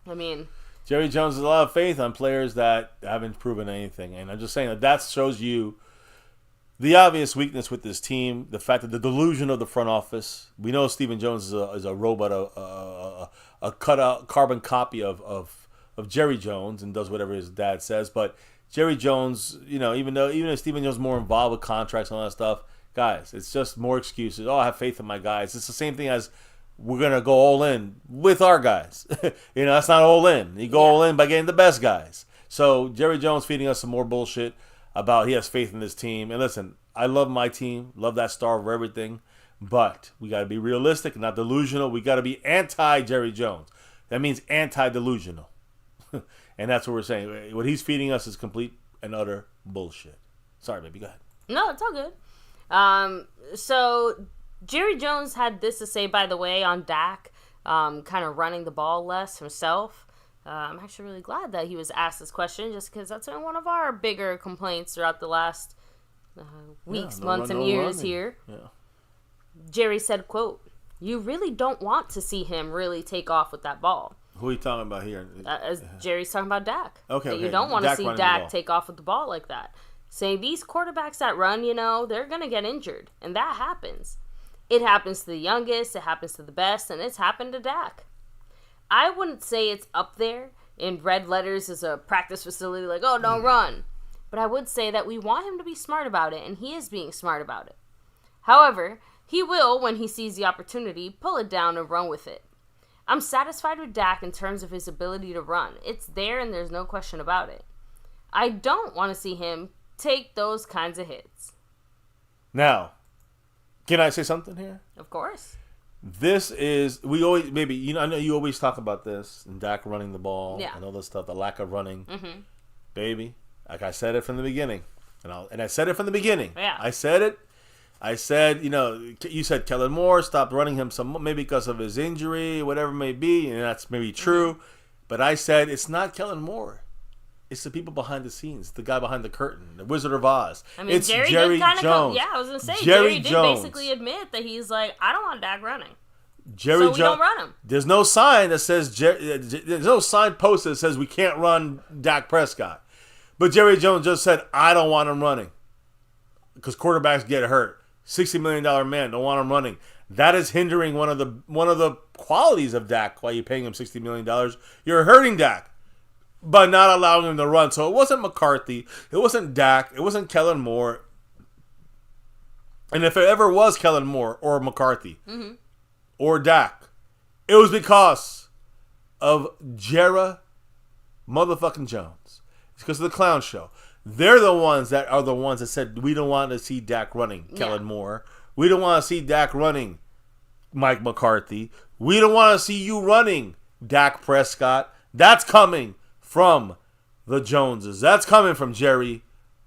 I mean, Jerry Jones has a lot of faith on players that haven't proven anything. And I'm just saying that shows you the obvious weakness with this team, the fact that the delusion of the front office. We know Stephen Jones is a robot, a cut-out carbon copy of Jerry Jones and does whatever his dad says. But Jerry Jones, even if Stephen Jones is more involved with contracts and all that stuff, guys, it's just more excuses. Oh, I have faith in my guys. It's the same thing as we're going to go all in with our guys. That's not all in. You go all in by getting the best guys. So Jerry Jones feeding us some more bullshit about he has faith in this team. And listen, I love my team, love that star over everything, but we got to be realistic and not delusional. We got to be anti-Jerry Jones. That means anti-delusional. And that's what we're saying. What he's feeding us is complete and utter bullshit. Sorry, baby, go ahead. No, it's all good. So Jerry Jones had this to say, by the way, on Dak, kind of running the ball less himself. I'm actually really glad that he was asked this question, just because that's been one of our bigger complaints throughout the last weeks, months, and years here. Yeah. Jerry said, quote, "You really don't want to see him really take off with that ball." Who are you talking about here? As Jerry's talking about Dak. Okay. You don't want to see Dak take off with the ball like that. Saying these quarterbacks that run, they're going to get injured. And that happens. It happens to the youngest, it happens to the best, and it's happened to Dak. I wouldn't say it's up there in red letters as a practice facility, like, oh, don't run. But I would say that we want him to be smart about it, and he is being smart about it. However, he will, when he sees the opportunity, pull it down and run with it. I'm satisfied with Dak in terms of his ability to run. It's there, and there's no question about it. I don't want to see him take those kinds of hits. Now, can I say something here? Of course. This is, we always, maybe, I know you always talk about this, and Dak running the ball and all this stuff, the lack of running. Mm-hmm. Baby, like I said it from the beginning. And I said it from the beginning. Yeah. I said it. I said, you said Kellen Moore stopped running him maybe because of his injury, whatever it may be, and that's maybe true. Mm-hmm. But I said it's not Kellen Moore. It's the people behind the scenes, the guy behind the curtain, the Wizard of Oz. I mean, it's Jerry Jones. I was going to say, Jerry did basically admit that he's like, I don't want Dak running. So we don't run him. There's no sign that says, there's no sign post that says we can't run Dak Prescott. But Jerry Jones just said, I don't want him running. Because quarterbacks get hurt. $60 million man, don't want him running. That is hindering one of the qualities of Dak while you're paying him $60 million. You're hurting Dak by not allowing him to run. So it wasn't McCarthy. It wasn't Dak. It wasn't Kellen Moore. And if it ever was Kellen Moore or McCarthy or Dak, it was because of Jerry motherfucking Jones. It's because of the clown show. They're the ones that said we don't want to see Dak running Kellen Moore. We don't want to see Dak running Mike McCarthy. We don't want to see you running Dak Prescott. That's coming from the Joneses. That's coming from Jerry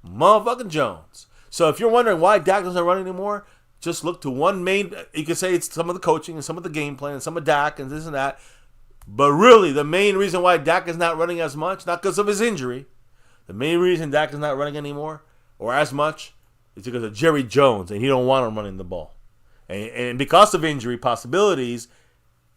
motherfucking Jones. So if you're wondering why Dak doesn't run anymore, just look to one main. You can say it's some of the coaching and some of the game plan and some of Dak and this and that. But really, the main reason why Dak is not running as much, not because of his injury. The main reason Dak is not running anymore or as much is because of Jerry Jones, and he don't want him running the ball. And because of injury possibilities,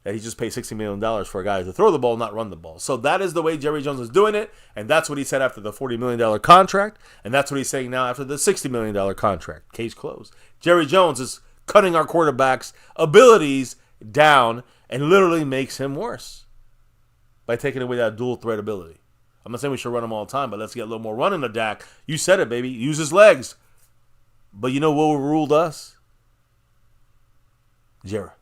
that he just paid $60 million for a guy to throw the ball, not run the ball. So that is the way Jerry Jones is doing it, and that's what he said after the $40 million contract, and that's what he's saying now after the $60 million contract. Case closed. Jerry Jones is cutting our quarterback's abilities down and literally makes him worse by taking away that dual threat ability. I'm not saying we should run him all the time, but let's get a little more running to Dak. You said it, baby. Use his legs. But you know what ruled us? Jerry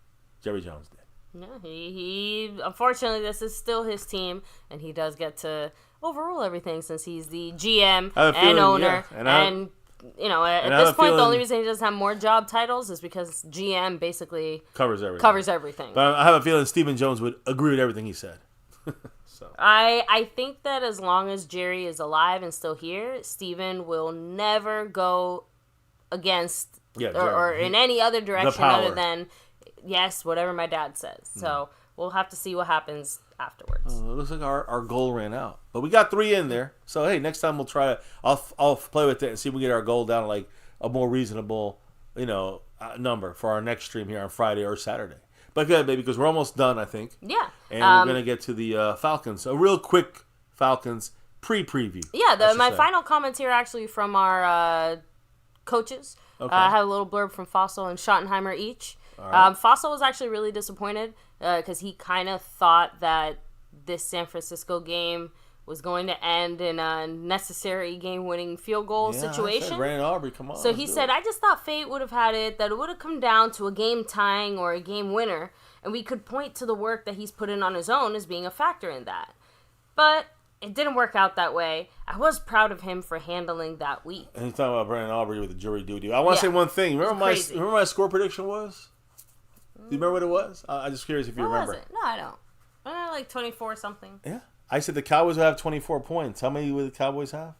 Jones did. Yeah, he unfortunately, this is still his team, and he does get to overrule everything since he's the GM and owner. Yeah. And at this point, the only reason he doesn't have more job titles is because GM basically covers everything. But I have a feeling Stephen Jones would agree with everything he said. So. I think that as long as Jerry is alive and still here, Steven will never go against or in any other direction power. other than, yes, whatever my dad says. So we'll have to see what happens afterwards. It looks like our goal ran out. But we got 3 in there. So, hey, next time we'll try to... I'll play with it and see if we get our goal down to like a more reasonable, number for our next stream here on Friday or Saturday. But good, baby, because we're almost done, I think. Yeah. And we're going to get to the Falcons. A real quick Falcons pre-preview. Yeah, my final comments here actually from our coaches. Okay. I have a little blurb from Fossil and Schottenheimer each. Right. Fossil was actually really disappointed because he kind of thought that this San Francisco game was going to end in a necessary game-winning field goal situation. I said, Brandon Aubrey, come on. So he said, I just thought fate would have had it, that it would have come down to a game tying or a game winner, and we could point to the work that he's put in on his own as being a factor in that. But it didn't work out that way. I was proud of him for handling that week. And he's talking about Brandon Aubrey with the jury duty. I want to say one thing. Remember my score prediction was? Do you remember what it was? I'm just curious if you remember. What was it? No, I don't. Like 24 something. Yeah. I said the Cowboys would have 24 points. How many would the Cowboys have?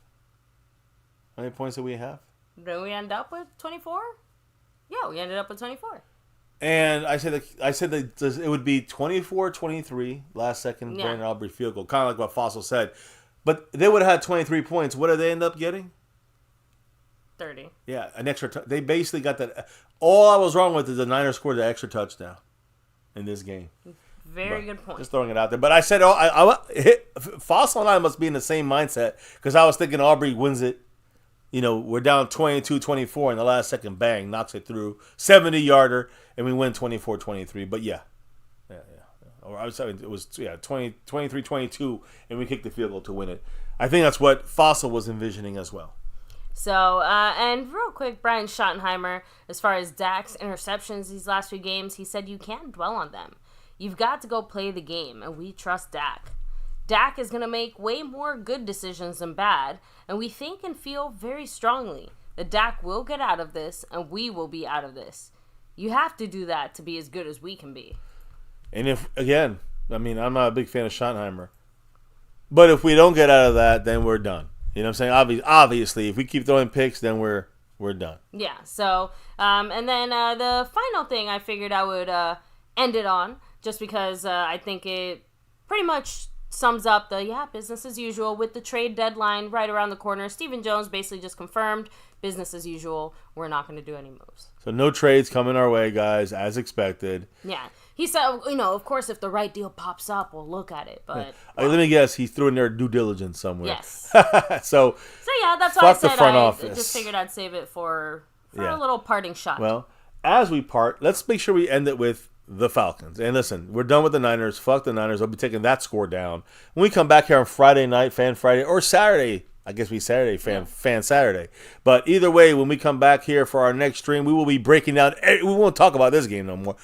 How many points did we have? Did we end up with 24? Yeah, we ended up with 24. And I said that it would be 24-23, last second Brandon Aubrey field goal, kind of like what Fossil said. But they would have had 23 points. What did they end up getting? 30. Yeah, an extra. They basically got that. All I was wrong with is the Niners scored the extra touchdown in this game. Very good point. Just throwing it out there. But I said, Fossil and I must be in the same mindset because I was thinking Aubrey wins it. We're down 22-24 in the last second, bang, knocks it through. 70-yarder, and we win 24-23. But yeah. Or I was saying it was 23-22, and we kicked the field goal to win it. I think that's what Fossil was envisioning as well. So, and real quick, Brian Schottenheimer, as far as Dak's interceptions these last few games, he said you can't dwell on them. You've got to go play the game, and we trust Dak. Dak is going to make way more good decisions than bad, and we think and feel very strongly that Dak will get out of this, and we will be out of this. You have to do that to be as good as we can be. And I'm not a big fan of Schottenheimer, but if we don't get out of that, then we're done. You know what I'm saying? Obviously, if we keep throwing picks, then we're done. Yeah, so, and then the final thing I figured I would end it on, just because I think it pretty much sums up business as usual with the trade deadline right around the corner. Stephen Jones basically just confirmed business as usual. We're not going to do any moves. So no trades coming our way, guys, as expected. Yeah. He said, of course, if the right deal pops up, we'll look at it. But let me guess, he threw in their due diligence somewhere. Yes. So yeah, that's why I said I office. just figured I'd save it for a little parting shot. Well, as we part, let's make sure we end it with the Falcons. And listen, we're done with the Niners. Fuck the Niners. I'll be taking that score down. When we come back here on Friday night, Fan Friday, or Saturday, I guess Fan Saturday. But either way, when we come back here for our next stream, we will be breaking down. We won't talk about this game no more.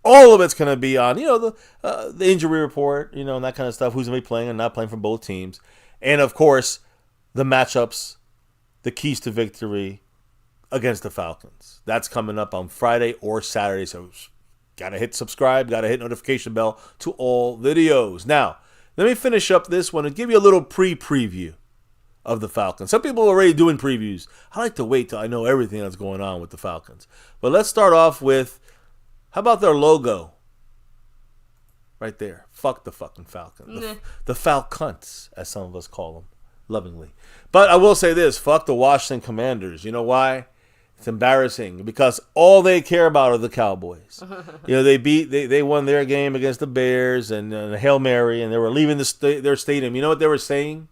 All of it's going to be on, the injury report, and that kind of stuff. Who's going to be playing and not playing from both teams. And, of course, the matchups, the keys to victory against the Falcons. That's coming up on Friday or Saturday. So, got to hit subscribe, got to hit notification bell to all videos. Now, let me finish up this one and give you a little preview of the Falcons. Some people are already doing previews. I like to wait till I know everything that's going on with the Falcons. But let's start off with, how about their logo? Right there. Fuck the fucking Falcons. The Falcons, as some of us call them, lovingly. But I will say this, fuck the Washington Commanders. You know why? It's embarrassing because all they care about are the Cowboys. They won their game against the Bears and Hail Mary, and they were leaving their stadium. You know what they were saying?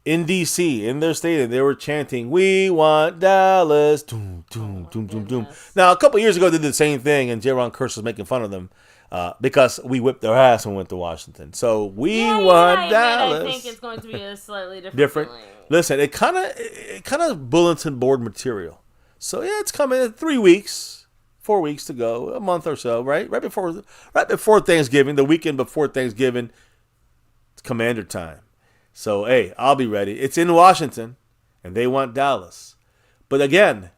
In D.C., in their stadium, they were chanting, "We want Dallas." Doom, doom, doom, doom, doom. Now, a couple years ago, they did the same thing, and Jaron Curse was making fun of them because we whipped their ass and went to Washington. So, we want Dallas. I think it's going to be a slightly different. Listen, it kind of bulletin board material. So, yeah, it's coming in 3 weeks, 4 weeks to go, a month or so, right? Right before Thanksgiving, the weekend before Thanksgiving, it's Commander time. So, hey, I'll be ready. It's in Washington, and they want Dallas. But again,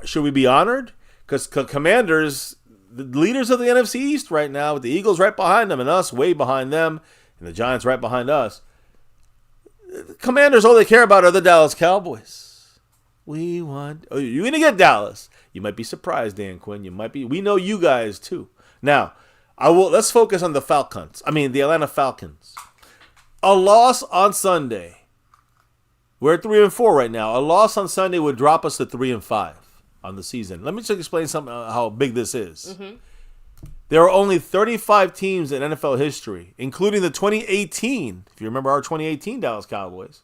should we be honored? Because Commanders, the leaders of the NFC East right now, with the Eagles right behind them and us way behind them, and the Giants right behind us, Commanders, all they care about are the Dallas Cowboys. We want. Oh, you're gonna get Dallas. You might be surprised, Dan Quinn. You might be. We know you guys too. Now, let's focus on the Falcons. I mean, the Atlanta Falcons. A loss on Sunday. We're at 3-4 right now. A loss on Sunday would drop us to 3-5 on the season. Let me just explain something how big this is. Mm-hmm. There are only 35 teams in NFL history, including the 2018, if you remember our 2018 Dallas Cowboys,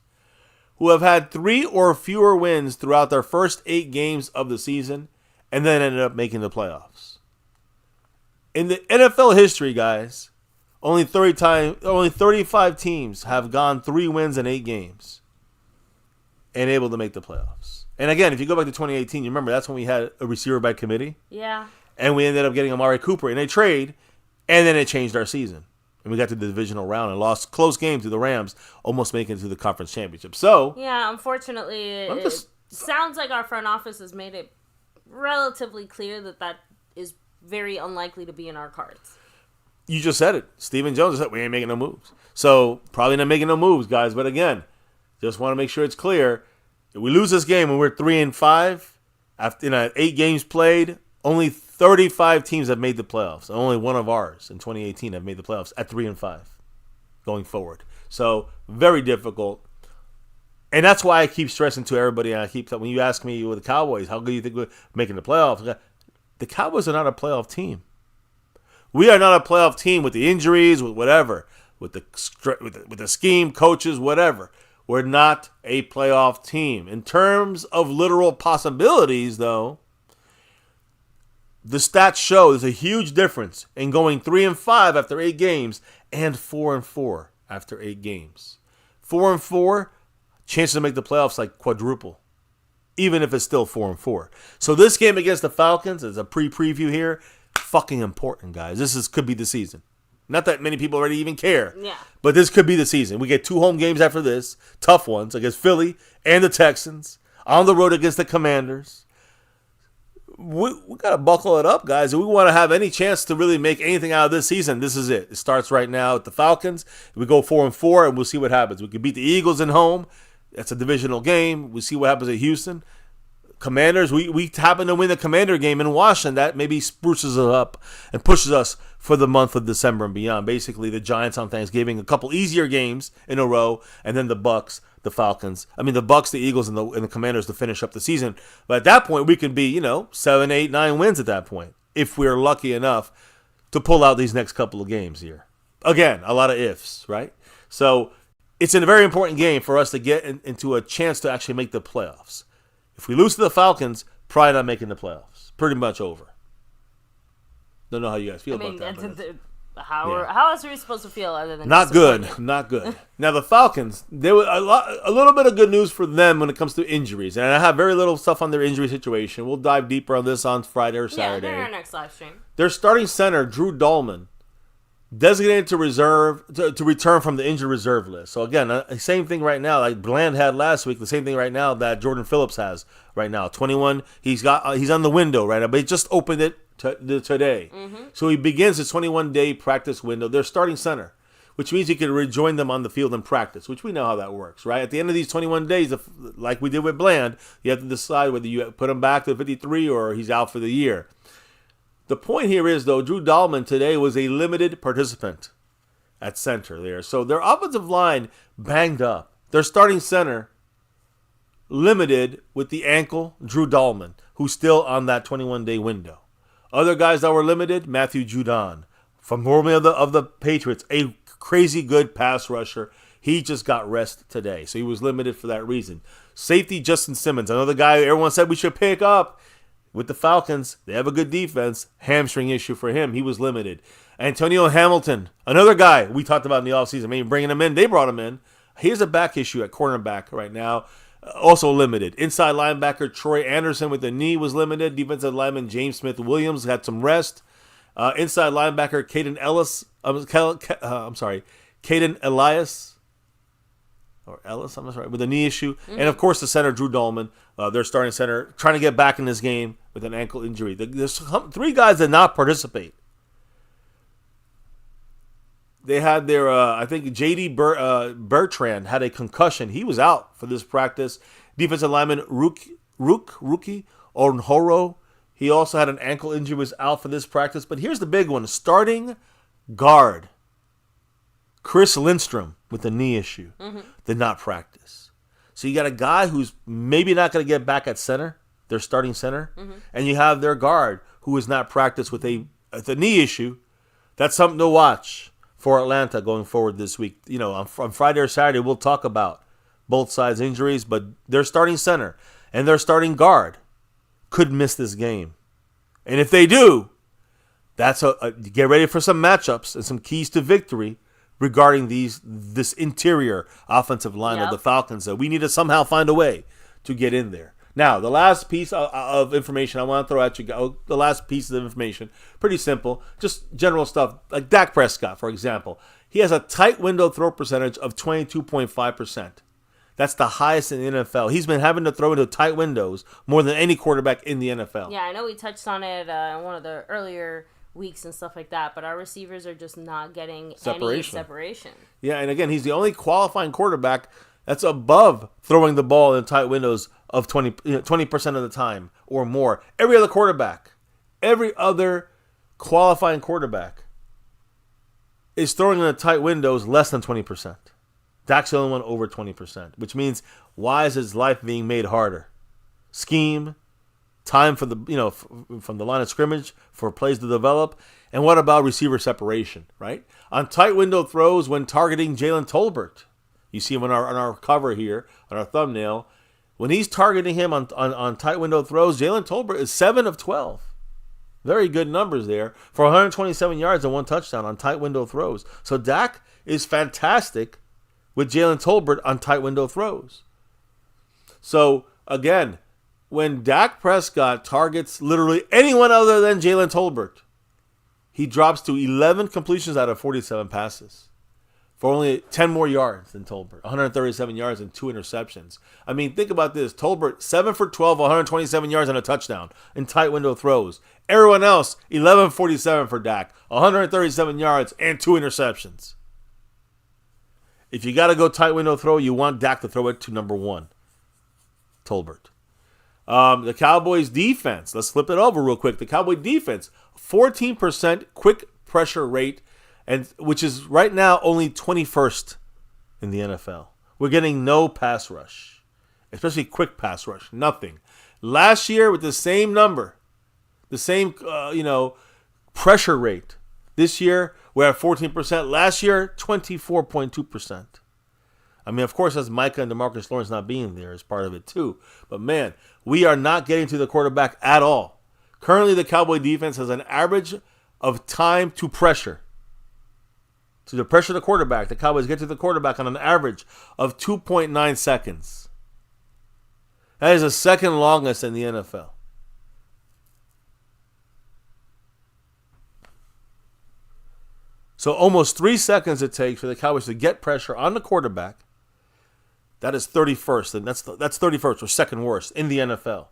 who have had 3 or fewer wins throughout their first 8 games of the season and then ended up making the playoffs. In the NFL history, guys, only 35 teams have gone 3 wins in 8 games and able to make the playoffs. And again, if you go back to 2018, you remember that's when we had a receiver by committee? Yeah. And we ended up getting Amari Cooper in a trade, and then it changed our season. And we got to the divisional round and lost close game to the Rams, almost making it to the conference championship. So yeah, unfortunately, it sounds like our front office has made it relatively clear that is very unlikely to be in our cards. You just said it. Stephen Jones said we ain't making no moves. So probably not making no moves, guys. But again, just want to make sure it's clear. If we lose this game and we're 3-5 after 8 games played, only 35 teams have made the playoffs. Only one of ours in 2018 have made the playoffs at 3-5 going forward. So very difficult. And that's why I keep stressing to everybody. And when you ask me with the Cowboys, how good do you think we're making the playoffs? The Cowboys are not a playoff team. We are not a playoff team with the injuries, with whatever, with the scheme, coaches, whatever. We're not a playoff team. In terms of literal possibilities, though, the stats show there's a huge difference in going 3-5 after 8 games and 4-4 after 8 games. 4-4, chances to make the playoffs like quadruple, even if it's still 4-4. So this game against the Falcons is a preview here. Fucking important, guys. Could be the season. Not that many people already even care. Yeah. But this could be the season. We get 2 home games after this, tough ones against Philly and the Texans, on the road against the Commanders. We got to buckle it up, guys. If we want to have any chance to really make anything out of this season, this is it. It starts right now at the Falcons. We go 4-4, and we'll see what happens. We could beat the Eagles at home. That's a divisional game. We'll see what happens at Houston. Commanders, we happen to win the Commander game in Washington. That maybe spruces us up and pushes us for the month of December and beyond. Basically, the Giants on Thanksgiving, a couple easier games in a row, and then the Bucks, the Falcons. I mean, the Bucks, the Eagles, and the Commanders to finish up the season. But at that point, we could be, 7, 8, 9 wins at that point if we're lucky enough to pull out these next couple of games here. Again, a lot of ifs, right? So it's a very important game for us to get into a chance to actually make the playoffs. If we lose to the Falcons, probably not making the playoffs. Pretty much over. Don't know how you guys feel about that. How else are we supposed to feel other than not good? Not good. Now the Falcons, there was a little bit of good news for them when it comes to injuries, and I have very little stuff on their injury situation. We'll dive deeper on this on Friday or Saturday. Yeah, our next live stream. Their starting center, Drew Dahlman, designated to return from the injured reserve list. So again, same thing right now, like Bland had last week. The same thing right now that Jordan Phillips has right now. 21. He's on the window right now, but he just opened it today. Mm-hmm. So he begins his 21-day practice window. They're starting center, which means he can rejoin them on the field in practice, which we know how that works, right? At the end of these 21 days, like we did with Bland, you have to decide whether you put him back to 53 or he's out for the year. The point here is, though, Drew Dahlman today was a limited participant at center there. So their offensive line banged up. Their starting center limited with the ankle, Drew Dahlman, who's still on that 21-day window. Other guys that were limited, Matthew Judon, formerly of the Patriots, a crazy good pass rusher. He just got rest today, so he was limited for that reason. Safety, Justin Simmons, another guy everyone said we should pick up. With the Falcons, they have a good defense. Hamstring issue for him. He was limited. Antonio Hamilton, another guy we talked about in the offseason. Maybe bringing him in. They brought him in. He has a back issue at cornerback right now. Also limited. Inside linebacker Troy Anderson with the knee was limited. Defensive lineman James Smith-Williams had some rest. Inside linebacker Caden Elias. Or Ellis, I'm sorry, with a knee issue. Mm-hmm. And, of course, the center, Drew Dahlman, their starting center, trying to get back in this game with an ankle injury. There's 3 guys that did not participate. They had their, I think, J.D. Bertrand had a concussion. He was out for this practice. Defensive lineman rookie Onhoro. He also had an ankle injury, was out for this practice. But here's the big one. Starting guard Chris Lindstrom with a knee issue did not practice. So you got a guy who's maybe not going to get back at center, their starting center, and you have their guard who has not practiced with a knee issue. That's something to watch for Atlanta going forward this week. You know, on Friday or Saturday, we'll talk about both sides' injuries, but their starting center and their starting guard could miss this game. And if they do, that's get ready for some matchups and some keys to victory regarding this interior offensive line of the Falcons. So we need to somehow find a way to get in there. Now, the last piece of information I want to throw at you, the last piece of information, pretty simple, just general stuff, like Dak Prescott, for example. He has a tight window throw percentage of 22.5%. That's the highest in the NFL. He's been having to throw into tight windows more than any quarterback in the NFL. Yeah, I know we touched on it in one of the earlier weeks and stuff like that, but our receivers are just not getting any separation. Yeah, and again, he's the only qualifying quarterback that's above throwing the ball in tight windows of 20% of the time or more. Every other qualifying quarterback is throwing in the tight windows less than 20%. Dak's the only one over 20%, which means why is his life being made harder? Scheme, time for the from the line of scrimmage for plays to develop, and what about receiver separation? Right on tight window throws when targeting Jalen Tolbert, you see him on our cover here on our thumbnail. When he's targeting him on tight window throws, Jalen Tolbert is 7 of 12. Very good numbers there for 127 yards and 1 touchdown on tight window throws. So Dak is fantastic with Jalen Tolbert on tight window throws. So again, when Dak Prescott targets literally anyone other than Jalen Tolbert, he drops to 11 completions out of 47 passes for only 10 more yards than Tolbert. 137 yards and 2 interceptions. I mean, think about this. Tolbert, 7 for 12, 127 yards and a touchdown in tight window throws. Everyone else, 11-47 for Dak, 137 yards and 2 interceptions. If you got to go tight window throw, you want Dak to throw it to number 1, Tolbert. The Cowboys defense, let's flip it over real quick. The Cowboy defense, 14% quick pressure rate, and which is right now only 21st in the NFL. We're getting no pass rush, especially quick pass rush, nothing. Last year with the same number, the same pressure rate. This year we're at 14%. Last year 24.2%. I mean, of course, that's MICAH and DeMarcus Lawrence not being there as part of it too. But man, we are not getting to the quarterback at all. Currently, the Cowboy defense has an average of time to pressure. To pressure the quarterback, the Cowboys get to the quarterback on an average of 2.9 seconds. That is the second longest in the NFL. So almost 3 seconds it takes for the Cowboys to get pressure on the quarterback. That is 31st, and that's 31st or second worst in the NFL.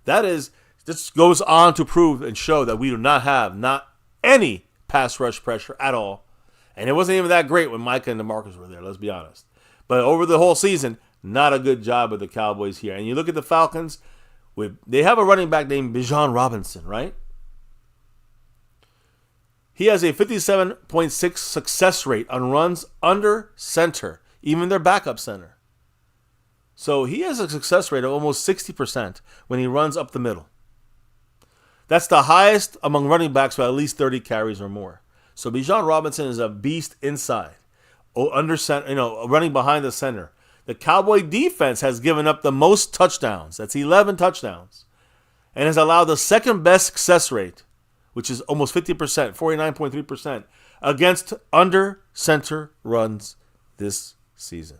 This goes on to prove and show that we do not have any pass rush pressure at all. And it wasn't even that great when MICAH and DeMarcus were there, let's be honest. But over the whole season, not a good job with the Cowboys here. And you look at the Falcons, they have a running back named Bijan Robinson, right? He has a 57.6 success rate on runs under center, even their backup center. So he has a success rate of almost 60% when he runs up the middle. That's the highest among running backs with at least 30 carries or more. So Bijan Robinson is a beast inside, under center, running behind the center. The Cowboy defense has given up the most touchdowns. That's 11 touchdowns, and has allowed the second best success rate, which is almost 50%, 49.3%, against under center runs this season.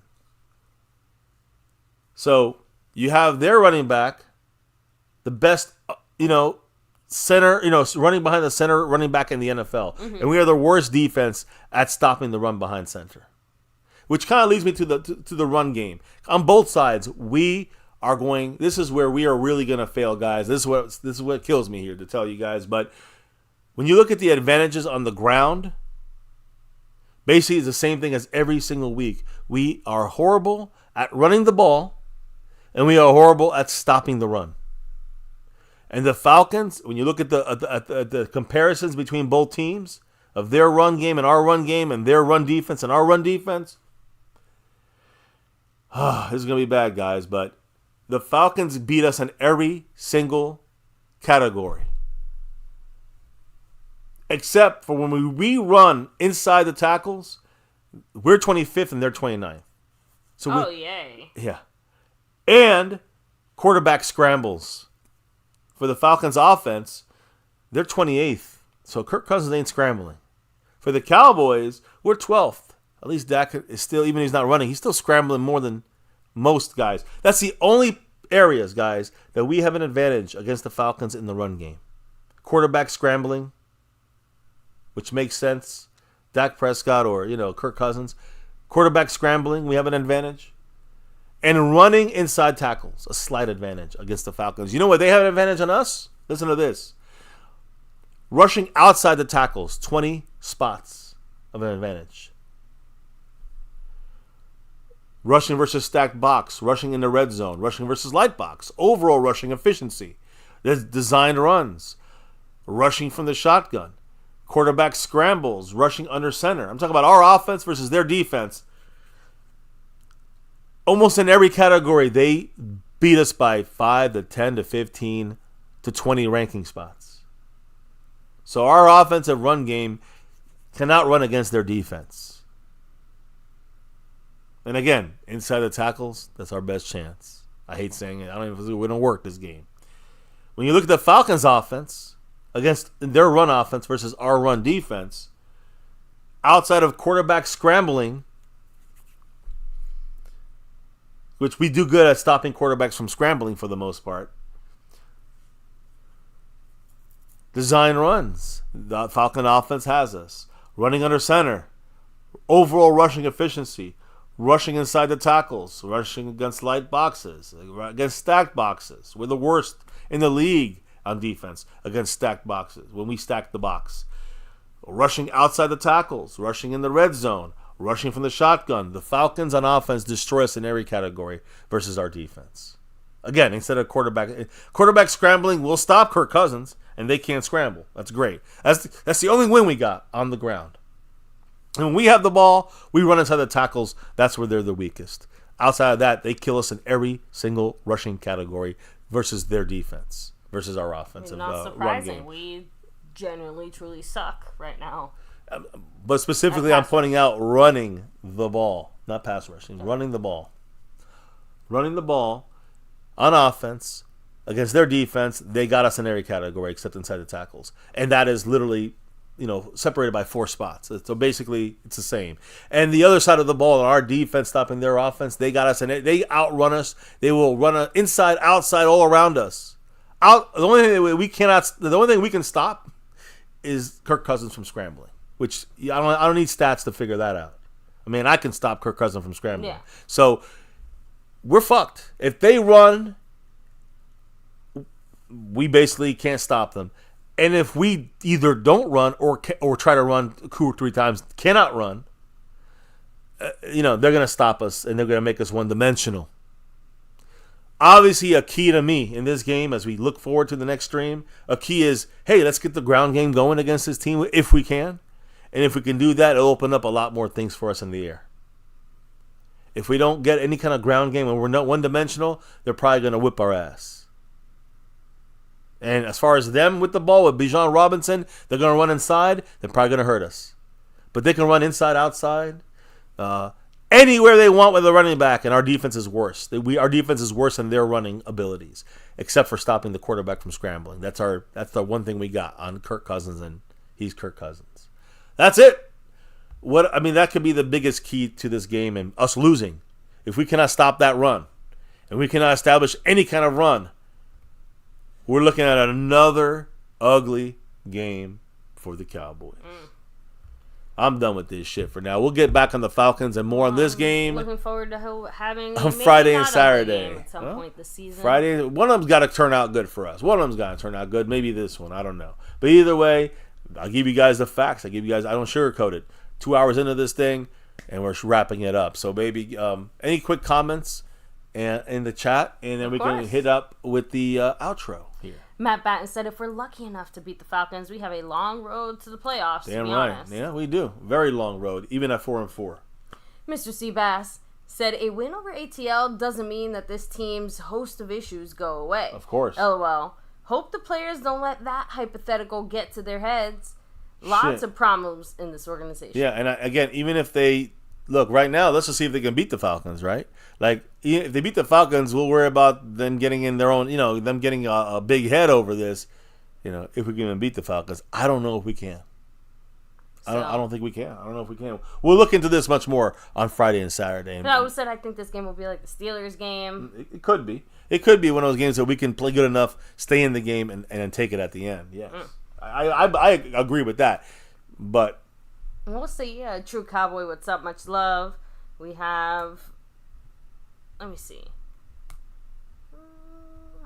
So you have their running back, the best, center, running behind the center running back in the NFL. Mm-hmm. And we are the worst defense at stopping the run behind center. Which kind of leads me to the run game. On both sides, this is where we are really going to fail, guys. This is what kills me here to tell you guys. But when you look at the advantages on the ground, basically it's the same thing as every single week. We are horrible at running the ball, and we are horrible at stopping the run. And the Falcons, when you look at the comparisons between both teams of their run game and our run game and their run defense and our run defense, this is going to be bad, guys. But the Falcons beat us in every single category. Except for when we run inside the tackles, we're 25th and they're 29th. So yay. Yeah. And quarterback scrambles. For the Falcons offense, they're 28th. So Kirk Cousins ain't scrambling. For the Cowboys, we're 12th. At least Dak is still, even if he's not running, he's still scrambling more than most guys. That's the only areas, guys, that we have an advantage against the Falcons in the run game. Quarterback scrambling, which makes sense. Dak Prescott or, Kirk Cousins. Quarterback scrambling, we have an advantage. And running inside tackles, a slight advantage against the Falcons. You know what they have an advantage on us? Listen to this. Rushing outside the tackles, 20 spots of an advantage. Rushing versus stacked box, rushing in the red zone, rushing versus light box, overall rushing efficiency. There's designed runs, rushing from the shotgun, quarterback scrambles, rushing under center. I'm talking about our offense versus their defense. Almost in every category, they beat us by 5 to 10 to 15 to 20 ranking spots. So our offensive run game cannot run against their defense. And again, inside the tackles, that's our best chance. I hate saying it. I don't even. We don't work this game. When you look at the Falcons' offense against their run offense versus our run defense, outside of quarterback scrambling, which we do good at stopping quarterbacks from scrambling for the most part. Design runs. The Falcon offense has us. Running under center. Overall rushing efficiency. Rushing inside the tackles. Rushing against light boxes. Against stacked boxes. We're the worst in the league on defense against stacked boxes when we stack the box. Rushing outside the tackles. Rushing in the red zone. Rushing from the shotgun. The Falcons on offense destroy us in every category versus our defense. Again, instead of quarterback scrambling, we'll stop Kirk Cousins, and they can't scramble. That's great. That's the only win we got on the ground. And when we have the ball, we run inside the tackles. That's where they're the weakest. Outside of that, they kill us in every single rushing category versus their defense, versus our offensive not surprising. Run game. We genuinely, truly suck right now. But specifically, I'm pointing out running the ball, not pass rushing. Running the ball. Running the ball on offense against their defense, they got us in every category except inside the tackles. And that is literally, separated by 4 spots. So basically, it's the same. And the other side of the ball, our defense stopping their offense, they got us in it. They outrun us. They will run inside, outside, all around us. The only thing we can stop is Kirk Cousins from scrambling. Which I don't need stats to figure that out. I mean, I can stop Kirk Cousins from scrambling. Yeah. So we're fucked. If they run, we basically can't stop them. And if we either don't run or try to run 2 or 3 times, cannot run, they're going to stop us and they're going to make us one-dimensional. Obviously, a key to me in this game as we look forward to the next stream, a key is, hey, let's get the ground game going against this team if we can. And if we can do that, it'll open up a lot more things for us in the air. If we don't get any kind of ground game and we're not one-dimensional, they're probably going to whip our ass. And as far as them with the ball, with Bijan Robinson, they're going to run inside. They're probably going to hurt us. But they can run inside, outside, anywhere they want with the running back, and our defense is worse. Our defense is worse than their running abilities, except for stopping the quarterback from scrambling. That's the one thing we got on Kirk Cousins, and he's Kirk Cousins. That's it. That could be the biggest key to this game and us losing. If we cannot stop that run and we cannot establish any kind of run, we're looking at another ugly game for the Cowboys. I'm done with this shit for now. We'll get back on the Falcons and more on this game. Looking forward to having on Friday and Saturday. At some point this season. Friday, one of them's got to turn out good for us. One of them's got to turn out good. Maybe this one. I don't know. But either way, I'll give you guys the facts. I don't sugarcoat it. 2 hours into this thing, and we're wrapping it up. So, baby, any quick comments and in the chat, and then we can hit up with the outro here. Matt Batten said, if we're lucky enough to beat the Falcons, we have a long road to the playoffs, Damn to be right. honest. Yeah, we do. Very long road, even at 4-4. Mr. Seabass said, a win over ATL doesn't mean that this team's host of issues go away. Of course. LOL. Hope the players don't let that hypothetical get to their heads. Lots of problems in this organization. Yeah, and again, even if they... Look, right now, let's just see if they can beat the Falcons, right? Like, if they beat the Falcons, we'll worry about them getting in their own, them getting a big head over this, if we can even beat the Falcons. I don't know if we can. I don't think we can. I don't know if we can. We'll look into this much more on Friday and Saturday. I always said I think this game will be like the Steelers game. It could be. It could be one of those games that we can play good enough, stay in the game, and then take it at the end. Yes. I agree with that. But... We'll see. Yeah, True Cowboy, what's up? Much love. We have... Let me see.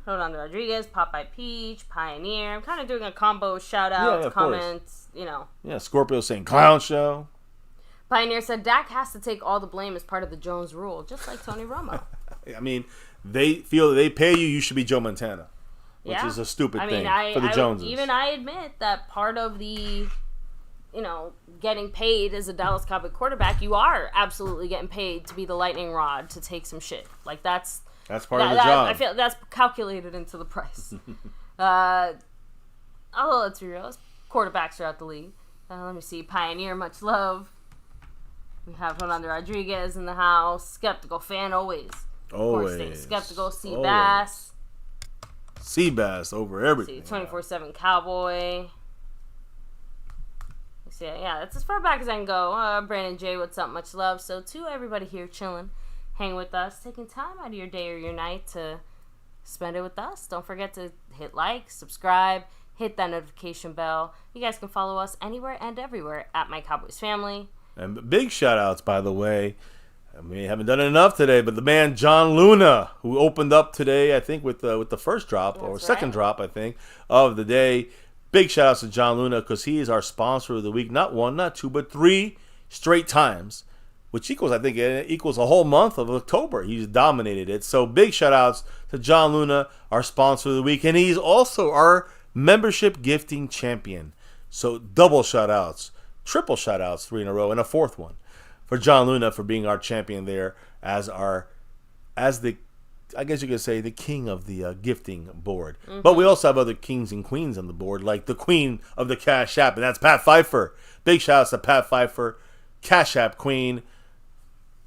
Hold on. Rodriguez, Popeye Peach, Pioneer. I'm kind of doing a combo shout-out, comments, Yeah, Scorpio saying clown show. Pioneer said, Dak has to take all the blame as part of the Jones rule, just like Tony Romo. I mean, they feel that they pay you should be Joe Montana, which is a stupid thing for the Joneses. Even I admit that part of the... getting paid as a Dallas Cowboy quarterback, you are absolutely getting paid to be the lightning rod to take some shit. Like, that's part of the job. I feel that's calculated into the price. Let's be real. Quarterbacks throughout the league. Let me see. Pioneer, much love. We have Rolando Rodriguez in the house. Skeptical fan, always. Always. Skeptical, Seabass. Seabass over everything. 24/7 Cowboy. Yeah, that's as far back as I can go. Brandon J, what's up? Much love. So, to everybody here chilling, hang with us, taking time out of your day or your night to spend it with us. Don't forget to hit like, subscribe, hit that notification bell. You guys can follow us anywhere and everywhere at MyCowboysFamily. And big shout outs, by the way. We haven't done it enough today, but the man John Luna, who opened up today, I think, with the first drop, or second drop, I think, of the day. Big shout outs to John Luna because he is our sponsor of the week. Not one, not two, but 3 straight times, which equals a whole month of October. He's dominated it. So big shout outs to John Luna, our sponsor of the week. And he's also our membership gifting champion. So double shout outs, triple shout outs, 3 in a row, and a fourth one for John Luna for being our champion there as the I guess you could say the king of the gifting board. Mm-hmm. But we also have other kings and queens on the board, like the queen of the Cash App, and that's Pat Pfeiffer. Big shout outs to Pat Pfeiffer, Cash App queen,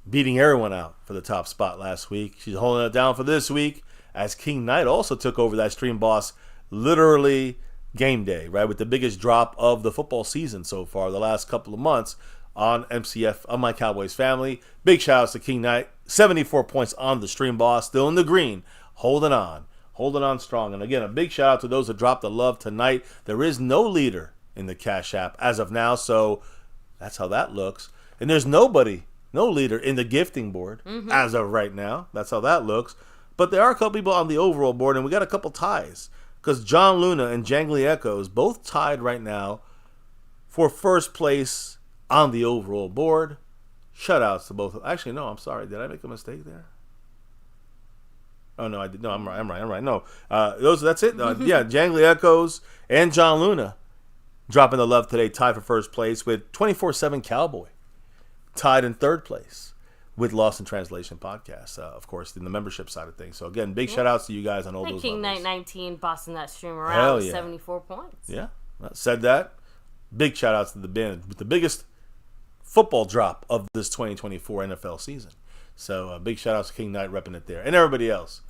beating everyone out for the top spot last week. She's holding it down for this week, as King Knight also took over that stream boss literally game day, right, with the biggest drop of the football season so far, the last couple of months on MCF, on My Cowboys Family. Big shout outs to King Knight. 74 points on the stream boss, still in the green, holding on strong. And again, a big shout out to those that dropped the love tonight. There is no leader in the Cash App as of now, so that's how that looks. And there's no leader in the gifting board as of right now. That's how that looks. But there are a couple people on the overall board, and we got a couple ties because John Luna and Jangly Echoes both tied right now for first place on the overall board. Shutouts to both. Actually, no, I'm sorry. Did I make a mistake there? Oh, no, I did. No, I'm right. No, that's it. Yeah, Jangly Echoes and John Luna dropping the love today, tied for first place with 24/7 Cowboy, tied in third place with Lost in Translation podcast, of course, in the membership side of things. So, again, big shout-outs to you guys on all those King levels. Knight 19 bossing that stream around with 74 points. Yeah, said that. Big shout-outs to the band with the biggest football drop of this 2024 NFL season. So big shout outs to King Knight repping it there. And everybody else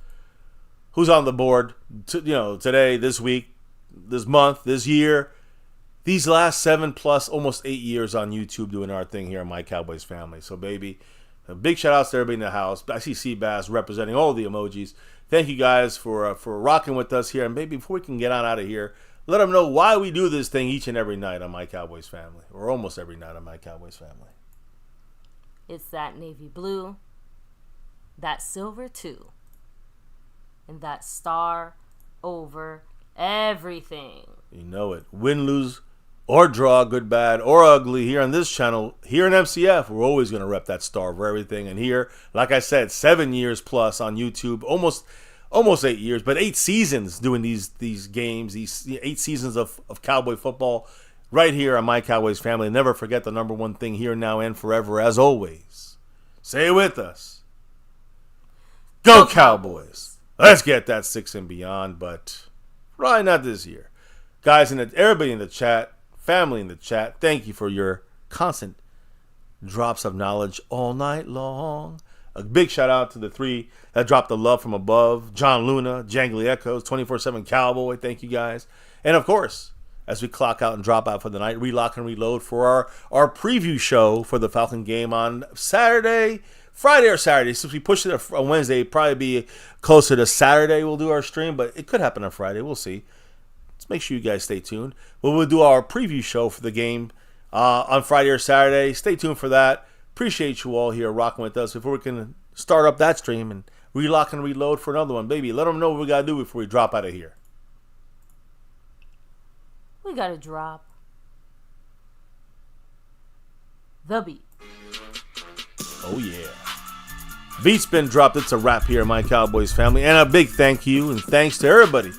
who's on the board today, this week, this month, this year, these last 7+ almost 8 years on YouTube doing our thing here on My Cowboys Family. So baby, big shout outs to everybody in the house. I see Seabass representing all the emojis. Thank you guys for rocking with us here. And baby, before we can get on out of here, let them know why we do this thing each and every night on My Cowboys Family, or almost every night on My Cowboys Family. It's that navy blue, that silver too, and that star over everything. You know it. Win, lose, or draw, good, bad, or ugly, here on this channel, here in MCF, we're always going to rep that star for everything. And here, like I said, 7 years plus on YouTube, almost 8 years, but 8 seasons doing these games, these 8 seasons of Cowboy football right here on My Cowboys Family. Never forget the number one thing here, now, and forever, as always. Say it with us. Go Cowboys. Let's get that 6 and beyond, but probably not this year. Guys, everybody in the chat, family in the chat, thank you for your constant drops of knowledge all night long. A big shout out to the 3 that dropped the love from above. John Luna, Jangly Echoes, 24/7 Cowboy, thank you guys. And of course, as we clock out and drop out for the night, relock and reload for our preview show for the Falcon game on Friday or Saturday. Since we pushed it on Wednesday, it'd probably be closer to Saturday we'll do our stream, but it could happen on Friday. We'll see. Let's make sure you guys stay tuned. But we'll do our preview show for the game on Friday or Saturday. Stay tuned for that. Appreciate you all here rocking with us before we can start up that stream and relock and reload for another one. Baby, let them know what we got to do before we drop out of here. We got to drop the beat. Oh, yeah. Beat's been dropped. It's a wrap here, My Cowboys Family. And a big thank you and thanks to everybody.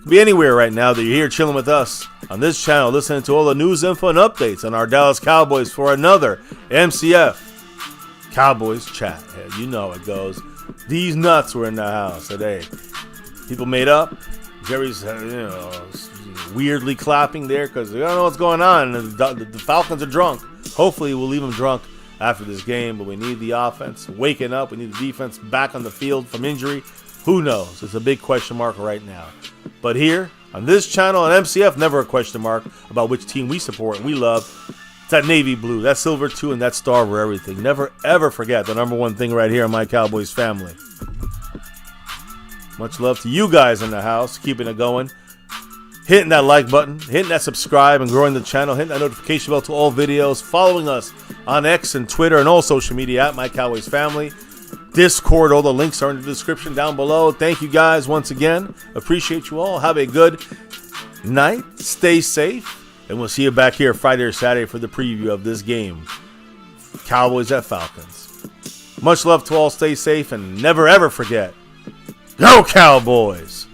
Be anywhere right now that you're here chilling with us on this channel, listening to all the news, info, and updates on our Dallas Cowboys for another MCF Cowboys chat. You know how it goes. These nuts were in the house today. People made up. Jerry's, weirdly clapping there because they don't know what's going on. The Falcons are drunk. Hopefully, we'll leave them drunk after this game, but we need the offense waking up. We need the defense back on the field from injury. Who knows? It's a big question mark right now. But here on this channel on MCF, never a question mark about which team we support and we love. It's that navy blue, that silver too, and that star for everything. Never ever forget the number one thing right here on My Cowboys Family. Much love to you guys in the house, keeping it going. Hitting that like button, hitting that subscribe and growing the channel, hitting that notification bell to all videos, following us on X and Twitter and all social media at My Cowboys Family. Discord, all the links are in the description down below. Thank you guys once again. Appreciate you all. Have a good night. Stay safe. And we'll see you back here Friday or Saturday for the preview of this game. Cowboys at Falcons. Much love to all. Stay safe and never ever forget. Go Cowboys!